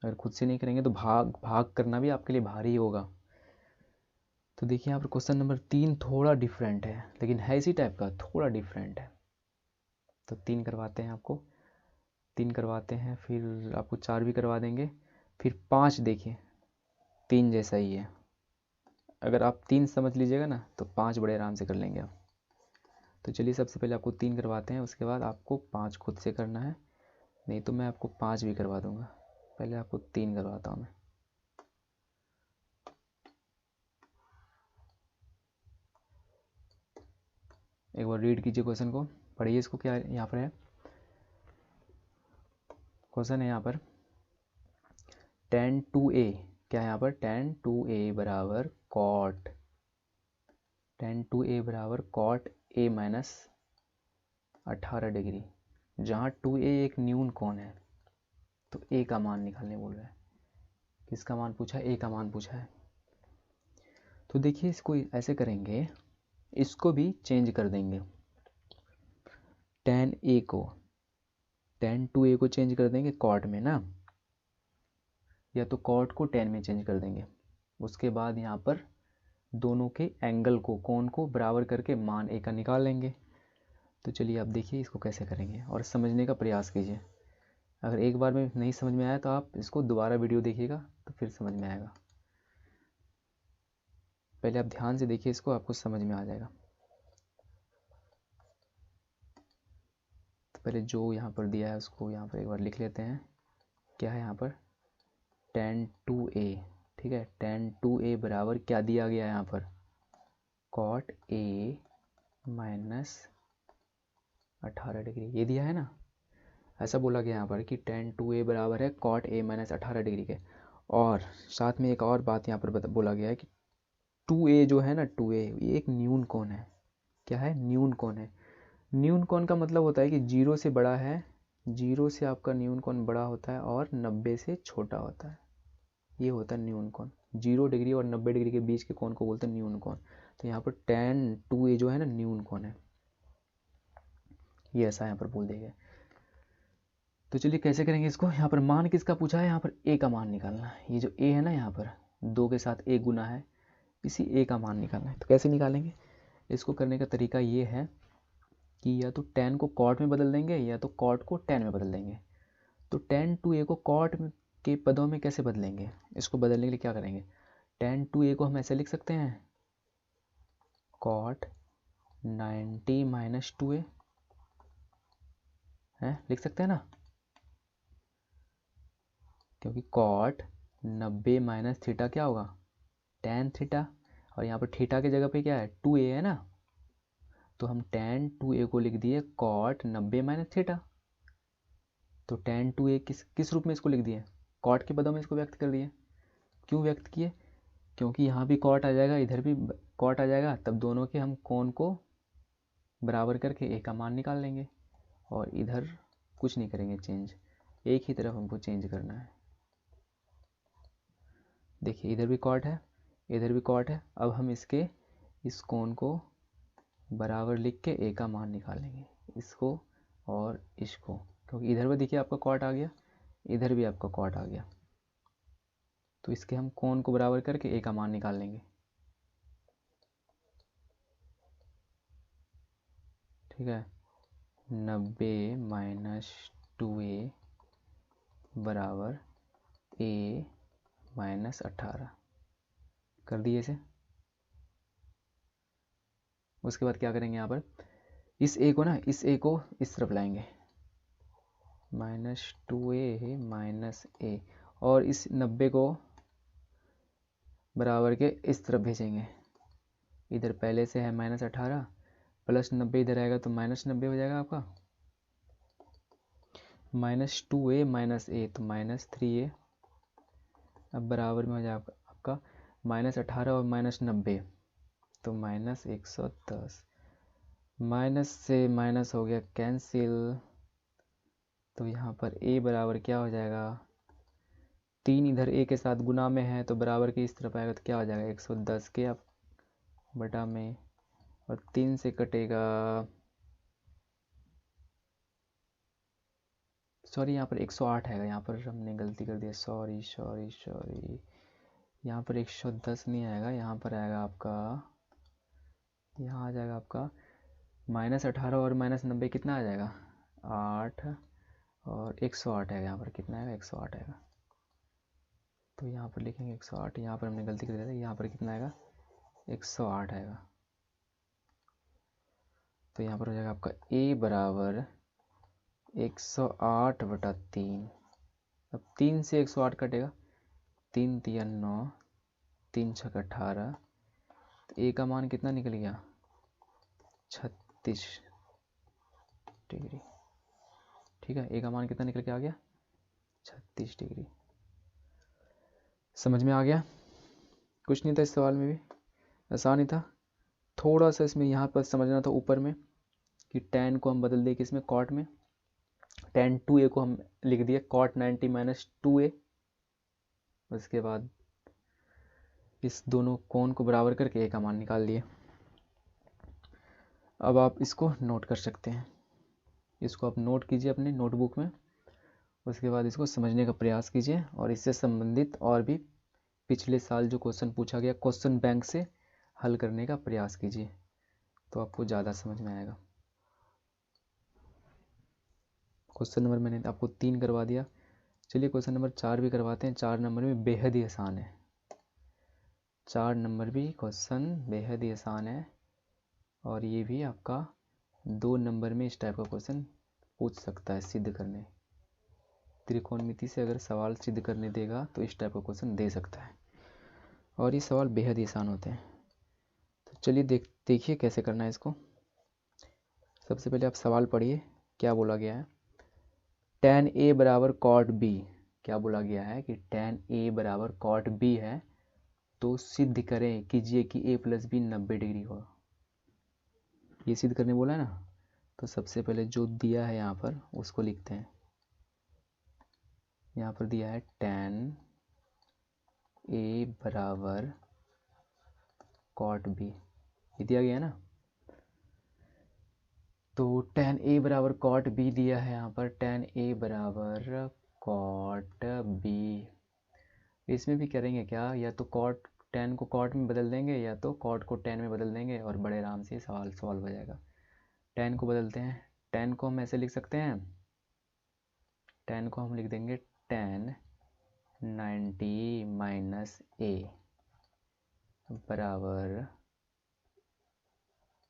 अगर खुद से नहीं करेंगे तो भाग करना भी आपके लिए भारी होगा। तो देखिए यहाँ पर क्वेश्चन नंबर 3 थोड़ा डिफरेंट है, लेकिन है इसी टाइप का, थोड़ा डिफरेंट है। तो 3 करवाते हैं आपको, 3 करवाते हैं, फिर आपको 4 भी करवा देंगे, फिर 5 देखिए 3 जैसा ही है। अगर आप 3 समझ लीजिएगा ना तो 5 बड़े आराम से कर लेंगे आप। तो चलिए सबसे पहले आपको 3 करवाते हैं, उसके बाद आपको 5 खुद से करना है, नहीं तो मैं आपको 5 भी करवा दूंगा। पहले आपको 3 करवाता हूँ मैं। एक बार रीड कीजिए क्वेश्चन को, पढ़िए इसको, क्या यहाँ पर है क्वेश्चन है यहाँ पर tan 2a, क्या है यहाँ पर tan 2a बराबर cot, tan 2a बराबर cot a माइनस 18 डिग्री, जहाँ 2a एक न्यून कोण है, तो a का मान निकालने बोल रहा है। किसका मान पूछा है? a का मान पूछा है। तो देखिए इसको ऐसे करेंगे, इसको भी चेंज कर देंगे। tan 2a को चेंज कर देंगे cot में ना, या तो cot को tan में चेंज कर देंगे। उसके बाद यहाँ पर दोनों के एंगल को, कोण को बराबर करके मान a का निकाल लेंगे। तो चलिए आप देखिए इसको कैसे करेंगे और समझने का प्रयास कीजिए। अगर एक बार में नहीं समझ में आया तो आप इसको दोबारा वीडियो देखिएगा तो फिर समझ में आएगा। पहले आप ध्यान से देखिए इसको, आपको समझ में आ जाएगा। तो पहले जो यहाँ पर दिया है उसको यहाँ पर एक बार लिख लेते हैं। क्या है यहाँ पर? tan 2a, ठीक है। tan 2a बराबर क्या दिया गया है यहाँ पर? cot a माइनस 18 डिग्री, ये दिया है ना। ऐसा बोला गया यहाँ पर कि tan 2a बराबर है cot a माइनस 18 डिग्री के। और साथ में एक और बात यहाँ पर बोला गया है कि 2a जो है ना, 2a ये एक न्यून कोण है। क्या है? न्यून कोण है। न्यून कोण का मतलब होता है कि 0 से बड़ा है, 0 से आपका न्यून कोण बड़ा होता है और 90 से छोटा होता है। ये होता है न्यून कोण। 0 डिग्री और 90 डिग्री के बीच के कोण को बोलते हैं न्यून कोण। तो यहाँ पर tan 2a जो है ना, न्यून कोण है। ये ऐसा यहाँ पर बोल दिया गया। तो चलिए कैसे करेंगे इसको। यहाँ पर मान किसका पूछा है? यहाँ पर a का मान निकालना है। ये जो a है ना, यहाँ पर 2 के साथ a गुना है, इसी a का मान निकालना है। तो कैसे निकालेंगे इसको? करने का तरीका ये है कि या तो tan को cot में बदल देंगे या तो cot को tan में बदल देंगे। तो tan 2a को cot के पदों में कैसे बदलेंगे? इसको बदलने के लिए क्या करेंगे? tan 2a को हम ऐसे लिख सकते हैं, cot 90 माइनस 2a है, लिख सकते हैं ना, क्योंकि cot 90 माइनस थीटा क्या होगा? tan theta. और यहाँ पर थीटा की जगह पे क्या है? 2a है ना, तो हम tan 2a को लिख दिए cot 90 माइनस थीटा। तो tan 2a किस रूप में इसको लिख दिए? cot के पदों में इसको व्यक्त कर दिए। क्यों व्यक्त किए? क्योंकि यहाँ भी cot आ जाएगा, इधर भी cot आ जाएगा, तब दोनों के हम कोण को बराबर करके a का मान निकाल लेंगे। और इधर कुछ नहीं करेंगे चेंज, एक ही तरफ हमको चेंज करना है। देखिए इधर भी cot है, इधर भी cot है। अब हम इस कोण को बराबर लिख के a का मान निकालेंगे, इसको और इसको। क्योंकि इधर भी देखिए आपका cot आ गया, इधर भी आपका cot आ गया, तो इसके हम कोण को बराबर करके a का मान निकाल लेंगे। ठीक है, 90 माइनस 2a बराबर a माइनस 18 कर दिए इसे। उसके बाद क्या करेंगे? यहाँ पर इस a को ना, इस a को इस तरफ लाएंगे, माइनस 2a माइनस a, और इस 90 को बराबर के इस तरफ भेजेंगे। इधर पहले से है माइनस 18 प्लस 90 इधर आएगा तो माइनस 90 हो जाएगा आपका। माइनस 2a माइनस a तो माइनस 3a। अब बराबर में हो जाएगा आपका माइनस 18 और माइनस 90 तो माइनस 110। माइनस से माइनस हो गया कैंसिल, तो यहाँ पर a बराबर क्या हो जाएगा? 3 इधर a के साथ गुना में है तो बराबर के इस तरफ आएगा तो क्या हो जाएगा? 110 के आप बटा में, और 3 से कटेगा, सॉरी यहाँ पर 108 है, यहाँ पर हमने गलती कर दिया, सॉरी सॉरी सॉरी। यहाँ पर 110 नहीं आएगा, यहाँ पर आएगा आपका, यहाँ आ जाएगा आपका माइनस 18 और माइनस 90 कितना आ जाएगा? 8 और 108 आएगा। यहाँ पर कितना आएगा? 108 आएगा। तो यहाँ पर लिखेंगे 108, यहाँ पर हमने गलती कर दिया था, यहाँ पर कितना आएगा? 108 आएगा। तो यहाँ पर हो जाएगा आपका a बराबर 108 बटा 3। अब 3 से 108 कटेगा, 3 तिया 9, 3 छक 18, तो a का मान कितना निकल गया? 36 डिग्री। ठीक है, a का मान कितना निकल के आ गया? 36 डिग्री। समझ में आ गया? कुछ नहीं था इस सवाल में भी, आसान ही था। थोड़ा सा इसमें यहाँ पर समझना था ऊपर में कि tan को हम बदल दें किसमें, कॉट में। tan 2a को हम लिख दिए cot 90 माइनस 2a। उसके बाद इस दोनों कोण को बराबर करके a का मान निकाल लिए। अब आप इसको नोट कर सकते हैं, इसको आप नोट कीजिए अपने नोटबुक में। उसके बाद इसको समझने का प्रयास कीजिए और इससे संबंधित और भी पिछले साल जो क्वेश्चन पूछा गया क्वेश्चन बैंक से हल करने का प्रयास कीजिए, तो आपको ज़्यादा समझ में आएगा। क्वेश्चन नंबर मैंने आपको 3 करवा दिया, चलिए क्वेश्चन नंबर 4 भी करवाते हैं। 4 नंबर में बेहद ही आसान है, 4 नंबर भी क्वेश्चन बेहद ही आसान है और ये भी आपका 2 नंबर में इस टाइप का क्वेश्चन पूछ सकता है सिद्ध करने। त्रिकोणमिति से अगर सवाल सिद्ध करने देगा तो इस टाइप का क्वेश्चन दे सकता है और ये सवाल बेहद ही आसान होते हैं। तो चलिए देखिए कैसे करना है इसको। सबसे पहले आप सवाल पढ़िए, क्या बोला गया है। tan a बराबर cot b, क्या बोला गया है कि tan a बराबर cot b है, तो सिद्ध करें कीजिए कि a प्लस बी 90 डिग्री हो। ये सिद्ध करने बोला है ना, तो सबसे पहले जो दिया है यहाँ पर उसको लिखते हैं। यहाँ पर दिया है tan a बराबर cot b, ये दिया गया है ना। तो tan a बराबर cot b दिया है यहाँ पर, tan a बराबर cot b। इसमें भी करेंगे क्या, या तो cot tan को cot में बदल देंगे या तो cot को tan में बदल देंगे और बड़े आराम से सवाल सॉल्व हो जाएगा। tan को बदलते हैं, tan को हम ऐसे लिख सकते हैं, tan को हम लिख देंगे tan 90 माइनस a बराबर,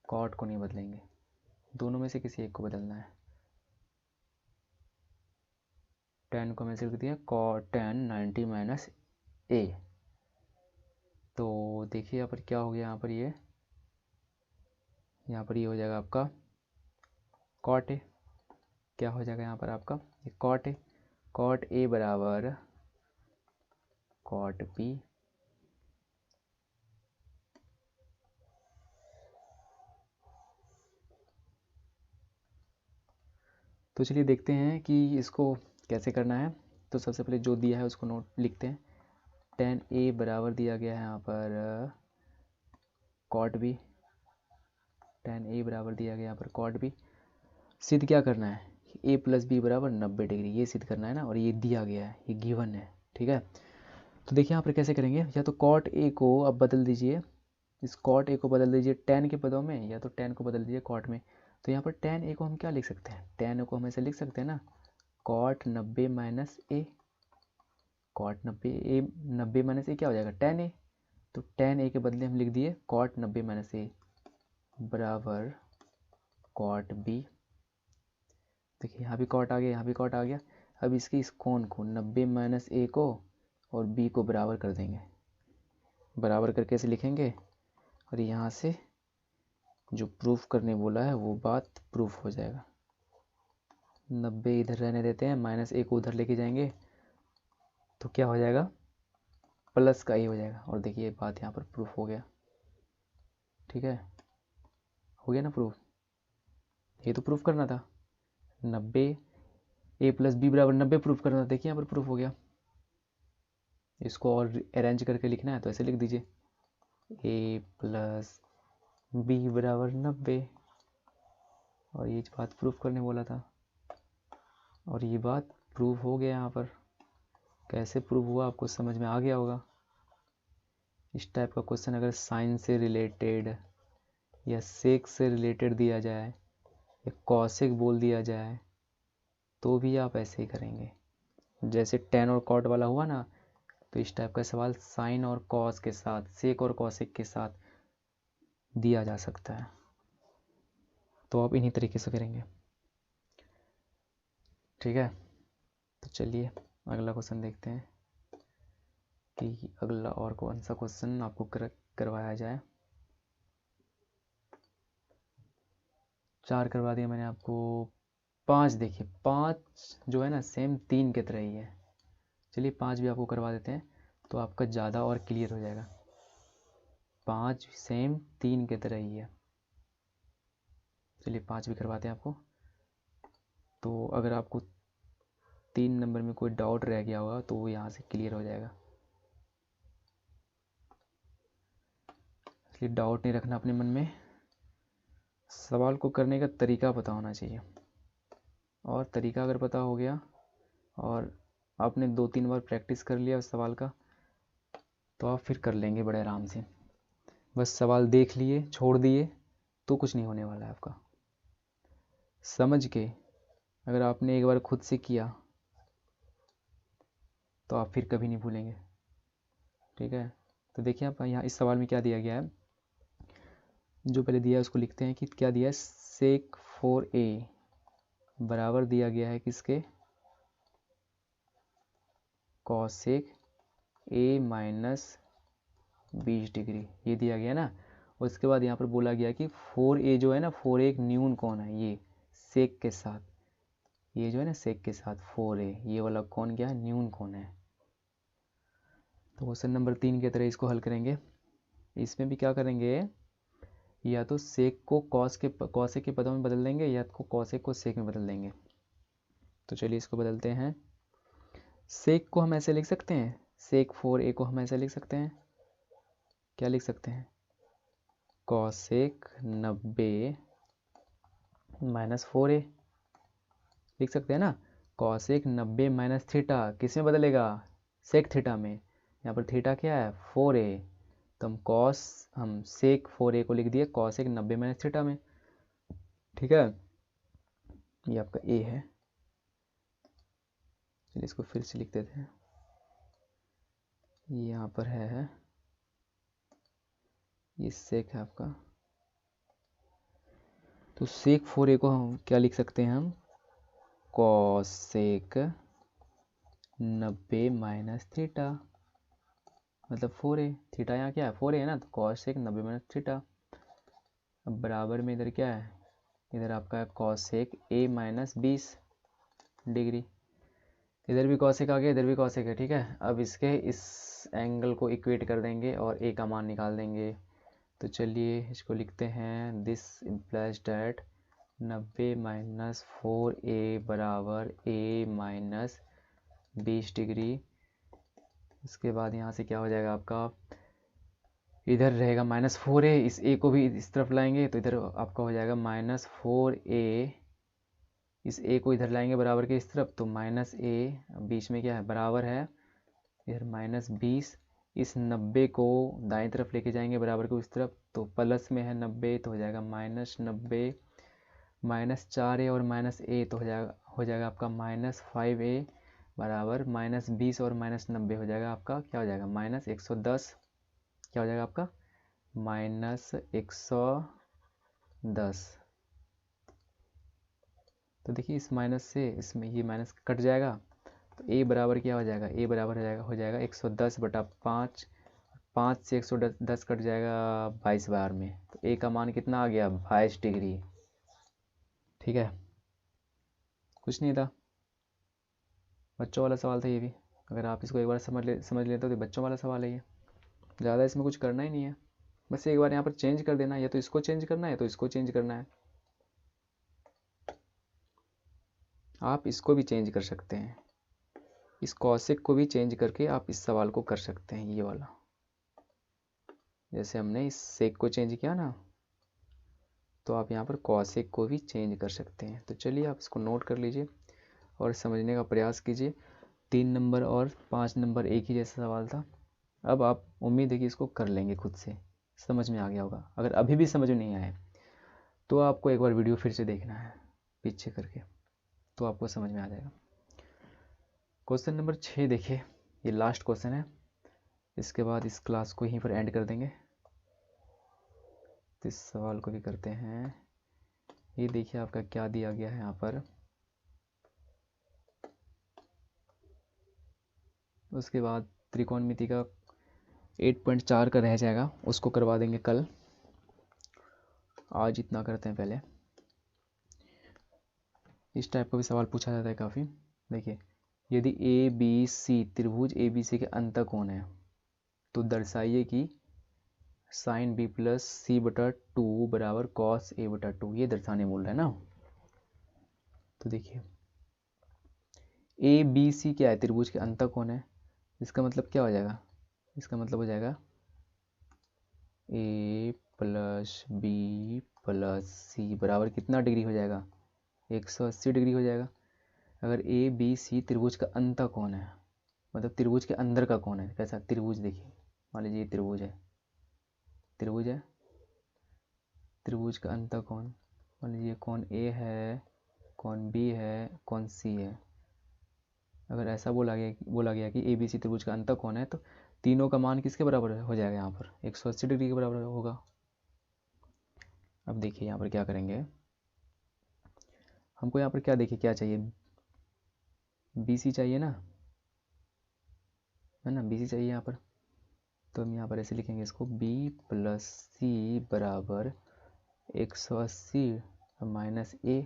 cot को नहीं बदलेंगे, दोनों में से किसी एक को बदलना है। tan को मैंने लिख दिया cot tan 90 माइनस a। तो देखिए यहाँ पर क्या हो गया, यहाँ पर ये हो जाएगा आपका cot a। क्या हो जाएगा यहाँ पर आपका ये cot a, cot a बराबर cot b। तो चलिए देखते हैं कि इसको कैसे करना है। तो सबसे पहले जो दिया है उसको नोट लिखते हैं। tan a बराबर दिया गया है यहाँ पर cot b, tan a बराबर दिया गया यहाँ पर cot b। सिद्ध क्या करना है, a प्लस बी बराबर 90 डिग्री, ये सिद्ध करना है ना, और ये दिया गया है, ये गिवन है, ठीक है। तो देखिए यहाँ पर कैसे करेंगे, या तो cot a को अब बदल दीजिए, इस cot a को बदल दीजिए tan के पदों में, या तो tan को बदल दीजिए cot में। तो यहाँ पर tan a को हम क्या लिख सकते हैं, tan a को हम ऐसे लिख सकते हैं ना, cot 90 minus a, cot 90 minus a क्या हो जाएगा tan a। तो tan a के बदले हम लिख दिए cot 90 माइनस a बराबर cot b। देखिए यहाँ भी cot आ गया, यहाँ भी cot आ गया। अब इसके इस कोण को 90 माइनस a को और b को बराबर कर देंगे, बराबर करके ऐसे लिखेंगे और यहाँ से जो प्रूफ करने बोला है वो बात प्रूफ हो जाएगा। 90 इधर रहने देते हैं, माइनस a को उधर लेके जाएंगे तो क्या हो जाएगा, प्लस का a हो जाएगा। और देखिए बात यहाँ पर प्रूफ हो गया, ठीक है, हो गया ना प्रूफ। ये तो प्रूफ करना था, 90 a प्लस बी बराबर 90 प्रूफ करना था, देखिए यहाँ पर प्रूफ हो गया। इसको और अरेंज करके लिखना है तो ऐसे लिख दीजिए a प्लस बी बराबर 90, और ये बात प्रूफ करने बोला था और ये बात प्रूफ हो गया। यहाँ पर कैसे प्रूफ हुआ आपको समझ में आ गया होगा। इस टाइप का क्वेश्चन अगर साइन से रिलेटेड या सेक से रिलेटेड दिया जाए या कॉसेक बोल दिया जाए तो भी आप ऐसे ही करेंगे, जैसे टेन और कॉट वाला हुआ ना, तो इस टाइप का सवाल साइन और कॉस के साथ, सेक और कॉसेक के साथ दिया जा सकता है। तो आप इन्हीं तरीके से करेंगे, ठीक है। तो चलिए अगला क्वेश्चन देखते हैं कि अगला और कौन सा क्वेश्चन आपको करवाया जाए। 4 करवा दिया मैंने आपको, 5 देखिए, 5 जो है ना सेम 3 की तरह ही है। चलिए 5 भी आपको करवा देते हैं तो आपका ज़्यादा और क्लियर हो जाएगा। 5 सेम 3 की तरह ही है। चलिए 5 भी करवाते हैं आपको। तो अगर आपको 3 नंबर में कोई डाउट रह गया होगा तो वो यहाँ से क्लियर हो जाएगा। इसलिए डाउट नहीं रखना अपने मन में, सवाल को करने का तरीका पता होना चाहिए। और तरीका अगर पता हो गया और आपने 2-3 बार प्रैक्टिस कर लिया उस सवाल का, तो आप फिर कर लेंगे बड़े आराम से। बस सवाल देख लिए छोड़ दिए तो कुछ नहीं होने वाला है आपका। समझ के अगर आपने एक बार खुद से किया तो आप फिर कभी नहीं भूलेंगे। ठीक है, तो देखिए आप यहाँ इस सवाल में क्या दिया गया है। जो पहले दिया है उसको लिखते हैं कि क्या दिया है। सेक 4a बराबर दिया गया है किसके, कॉसेक a माइनस 20 डिग्री, ये दिया गया ना। उसके बाद यहाँ पर बोला गया कि 4a जो है ना, 4a एक न्यून कौन है, ये सेक के साथ, ये जो है ना सेक के साथ 4a, ये वाला कौन क्या है, न्यून कौन है। तो क्वेश्चन नंबर 3 की तरह इसको हल करेंगे। इसमें भी क्या करेंगे, या तो सेक को कॉसेक के पदों में बदल देंगे या तो कॉसेक को सेक में बदल देंगे। तो चलिए इसको बदलते हैं। सेक को हम ऐसे लिख सकते हैं, सेक 4a को हम ऐसे लिख सकते हैं, क्या लिख सकते हैं, कॉसेक 90 माइनस 4a लिख सकते हैं ना। कॉसेक 90 माइनस थीटा किस में बदलेगा, सेक थीटा में। यहाँ पर थीटा क्या है, 4a, तो हम सेक 4a को लिख दिए कॉसेक 90 माइनस थीटा में। ठीक है, ये आपका a है। चलिए इसको फिर से लिख देते हैं, ये यहाँ पर है, ये सेक है आपका। तो सेक 4a को हम क्या लिख सकते हैं, हम कॉसेक 90 माइनस थीटा, मतलब 4a, थीटा यहाँ क्या है 4a है ना, तो कॉसेक 90 माइनस थीटा। अब बराबर में इधर क्या है, इधर आपका है कॉसेक a माइनस 20 डिग्री। इधर भी कॉसेक आ गया, इधर भी कॉसेक है। ठीक है, अब इसके इस एंगल को इक्वेट कर देंगे और a का मान निकाल देंगे। तो चलिए इसको लिखते हैं, this implies that 90 minus 4a बराबर a माइनस 20 डिग्री। इसके बाद यहाँ से क्या हो जाएगा आपका, इधर रहेगा माइनस 4a, इस a को भी इस तरफ लाएंगे तो इधर आपका हो जाएगा माइनस 4a, इस a को इधर लाएंगे बराबर के इस तरफ, तो माइनस a, बीच में क्या है बराबर है, इधर माइनस 20, इस 90 को दाएं तरफ लेके जाएंगे बराबर को इस तरफ, तो प्लस में है 90 तो हो जाएगा माइनस 90, माइनस 4a और माइनस a तो हो जाएगा आपका माइनस 5a बराबर माइनस 20 और माइनस 90 हो जाएगा आपका, क्या हो जाएगा माइनस 110, क्या हो जाएगा आपका माइनस 110। तो देखिए इस माइनस से इसमें ये माइनस कट जाएगा, तो a बराबर क्या हो जाएगा, a बराबर हो जाएगा 110 बटा 5, 5 से 110 कट जाएगा 22 बार में, तो a का मान कितना आ गया 22 डिग्री। ठीक है, कुछ नहीं था, बच्चों वाला सवाल था ये भी। अगर आप इसको एक बार समझ लेते हो तो बच्चों वाला सवाल है ये, ज़्यादा इसमें कुछ करना ही नहीं है, बस एक बार यहाँ पर चेंज कर देना, या तो इसको चेंज करना है या तो इसको चेंज करना है। आप इसको भी चेंज कर सकते हैं, इस कॉसेक को भी चेंज करके आप इस सवाल को कर सकते हैं, ये वाला जैसे हमने इस सेक को चेंज किया ना, तो आप यहाँ पर कॉसेक को भी चेंज कर सकते हैं। तो चलिए आप इसको नोट कर लीजिए और समझने का प्रयास कीजिए। 3 नंबर और 5 नंबर एक ही जैसा सवाल था। अब आप उम्मीद है कि इसको कर लेंगे, खुद से समझ में आ गया होगा। अगर अभी भी समझ नहीं आए तो आपको एक बार वीडियो फिर से देखना है पीछे करके, तो आपको समझ में आ जाएगा। क्वेश्चन नंबर 6 देखिए, ये लास्ट क्वेश्चन है, इसके बाद इस क्लास को यहीं पर एंड कर देंगे। तो इस सवाल को भी करते हैं। ये देखिए आपका क्या दिया गया है यहाँ पर, उसके बाद त्रिकोणमिति का 8.4 का रह जाएगा, उसको करवा देंगे कल। आज इतना करते हैं पहले। इस टाइप का भी सवाल पूछा जाता है काफ़ी। देखिए, यदि ए बी सी त्रिभुज ए बी सी के अंतः कोण है तो दर्शाइए कि साइन बी प्लस सी बटा टू बराबर कॉस ए बटा टू, ये दर्शाने बोल रहा है ना। तो देखिए ए बी सी क्या है, त्रिभुज के अंतः कोण है। इसका मतलब क्या हो जाएगा, इसका मतलब हो जाएगा ए प्लस बी प्लस सी बराबर कितना डिग्री हो जाएगा, 180 डिग्री हो जाएगा। अगर ए बी सी त्रिभुज का अंतः कोण है, मतलब त्रिभुज के अंदर का कोण है। कैसा त्रिभुज, देखिए मान लीजिए त्रिभुज है, त्रिभुज है, त्रिभुज का अंतः कोण मान लीजिए कोण ए है, कोण बी है, कोण सी है। अगर ऐसा बोला गया कि ए बी सी त्रिभुज का अंतः कोण है, तो तीनों का मान किसके बराबर हो जाएगा, यहाँ पर 180 डिग्री के बराबर होगा। अब देखिए यहाँ पर क्या करेंगे, हमको यहाँ पर क्या, देखिए क्या चाहिए, बी सी चाहिए ना, है ना, बी सी चाहिए यहाँ पर। तो हम यहाँ पर ऐसे लिखेंगे इसको, बी प्लस सी बराबर 180 माइनस ए,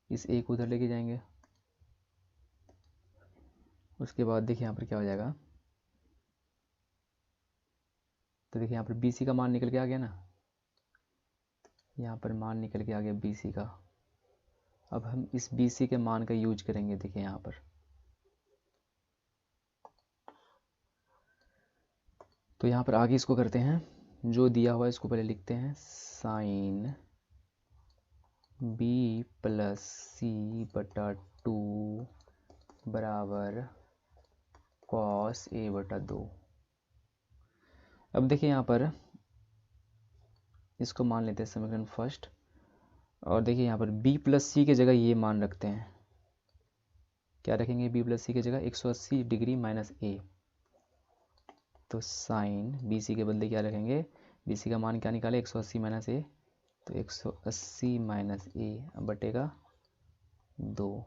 इस ए को उधर लेके जाएंगे। उसके बाद देखिए यहाँ पर क्या हो जाएगा, तो देखिए यहाँ पर बी सी का मान निकल के आ गया ना, यहाँ पर मान निकल के आ गया बी सी का। अब हम इस बी सी के मान का यूज करेंगे, देखिए यहाँ पर। तो यहाँ पर आगे इसको करते हैं, जो दिया हुआ है इसको पहले लिखते हैं, साइन बी प्लस सी बटा टू बराबर कॉस ए बटा दो। अब देखिए यहाँ पर इसको मान लेते हैं समीकरण फर्स्ट, और देखिए यहाँ पर b प्लस सी की जगह ये मान रखते हैं, क्या रखेंगे, b प्लस सी की जगह 180 डिग्री माइनस ए। तो साइन बी सी के बदले क्या रखेंगे, बी सी का मान क्या निकाले, 180 माइनस ए, तो 180 माइनस ए बटेगा 2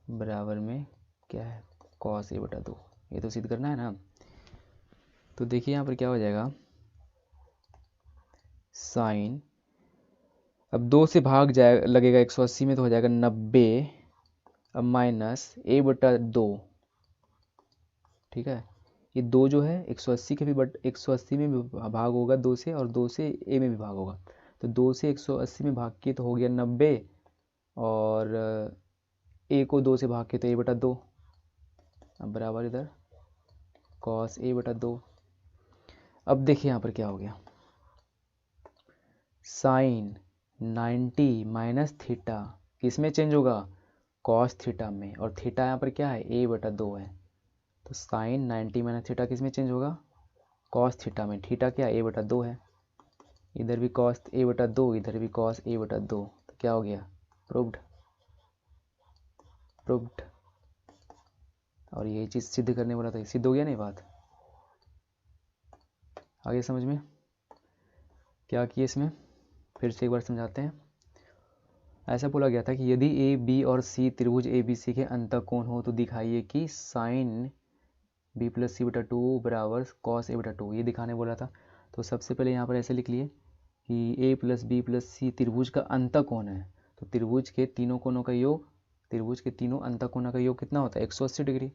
बराबर में क्या है, कॉस ए बटा 2। ये तो सिद्ध करना है ना। तो देखिए यहाँ पर क्या हो जाएगा, साइन, अब 2 से भाग जाए लगेगा 180 में, तो हो जाएगा 90, अब माइनस ए बटा 2, ठीक है। ये 2 जो है 180 के भी 180 में भी भाग होगा 2 से, और 2 से ए में भी भाग होगा। तो 2 से 180 में भाग के तो हो गया 90, और ए को 2 से भाग के तो ए बटा 2, अब बराबर इधर कॉस ए बटा 2। अब देखिए यहाँ पर क्या हो गया, साइन 90 माइनस थीटा किस में चेंज होगा, कॉस थीटा में, और थीटा यहाँ पर क्या है, ए बटा 2 है। तो साइन 90 माइनस थीटा किस में चेंज होगा, कॉस थीटा में। थीटा क्या, ए बटा 2 है, इधर भी कॉस ए बटा 2, इधर भी कॉस ए बटा 2, तो क्या हो गया, प्रूव्ड, प्रूव्ड। और यही चीज़ सिद्ध करने वाला था, सिद्ध हो गया नहीं बात। आगे समझ में क्या किया, इसमें फिर से एक बार समझाते हैं। ऐसा बोला गया था कि यदि ए बी और सी त्रिभुज ए बी सी के अंतः कोण हो, तो दिखाइए कि साइन बी प्लस सी बटा टू बराबर कॉस ए बटा टू, ये दिखाने बोला था। तो सबसे पहले यहाँ पर ऐसे लिख लिए कि ए प्लस बी प्लस सी त्रिभुज का अंतः कोण है। तो त्रिभुज के तीनों कोणों का योग, त्रिभुज के तीनों अंतः कोणों का योग कितना होता है, 180 डिग्री।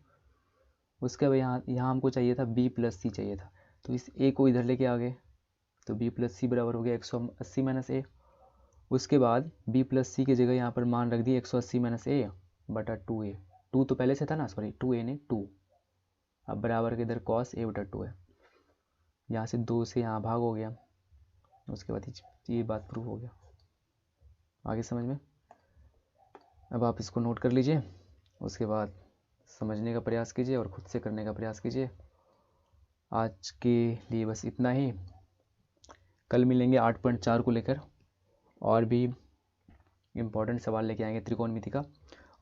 उसके बाद यहाँ हमको चाहिए था बी प्लस सी चाहिए था, तो इस ए को इधर लेके आ गए, तो बी प्लस सी बराबर हो गया 180 माइनस ए। उसके बाद बी प्लस सी की जगह यहाँ पर मान रख दिए 180 माइनस ए बटा 2a, 2 तो पहले से था ना, सॉरी 2a ने 2, अब बराबर के इधर कॉस ए बटा 2 है। यहाँ से 2 से यहाँ भाग हो गया, उसके बाद ये बात प्रूव हो गया। आगे समझ में, अब आप इसको नोट कर लीजिए, उसके बाद समझने का प्रयास कीजिए और खुद से करने का प्रयास कीजिए। आज के लिए बस इतना ही, कल मिलेंगे 8.4 को लेकर, और भी इम्पोर्टेंट सवाल लेके आएंगे त्रिकोणमिति का,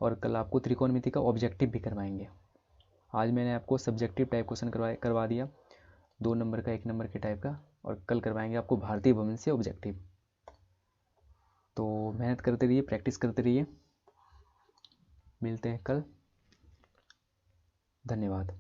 और कल आपको त्रिकोणमिति का ऑब्जेक्टिव भी करवाएंगे। आज मैंने आपको सब्जेक्टिव टाइप क्वेश्चन करवा दिया, 2 नंबर का 1 नंबर के टाइप का, और कल करवाएंगे आपको भारतीय भवन से ऑब्जेक्टिव। तो मेहनत करते रहिए, प्रैक्टिस करते रहिए, मिलते हैं कल, धन्यवाद।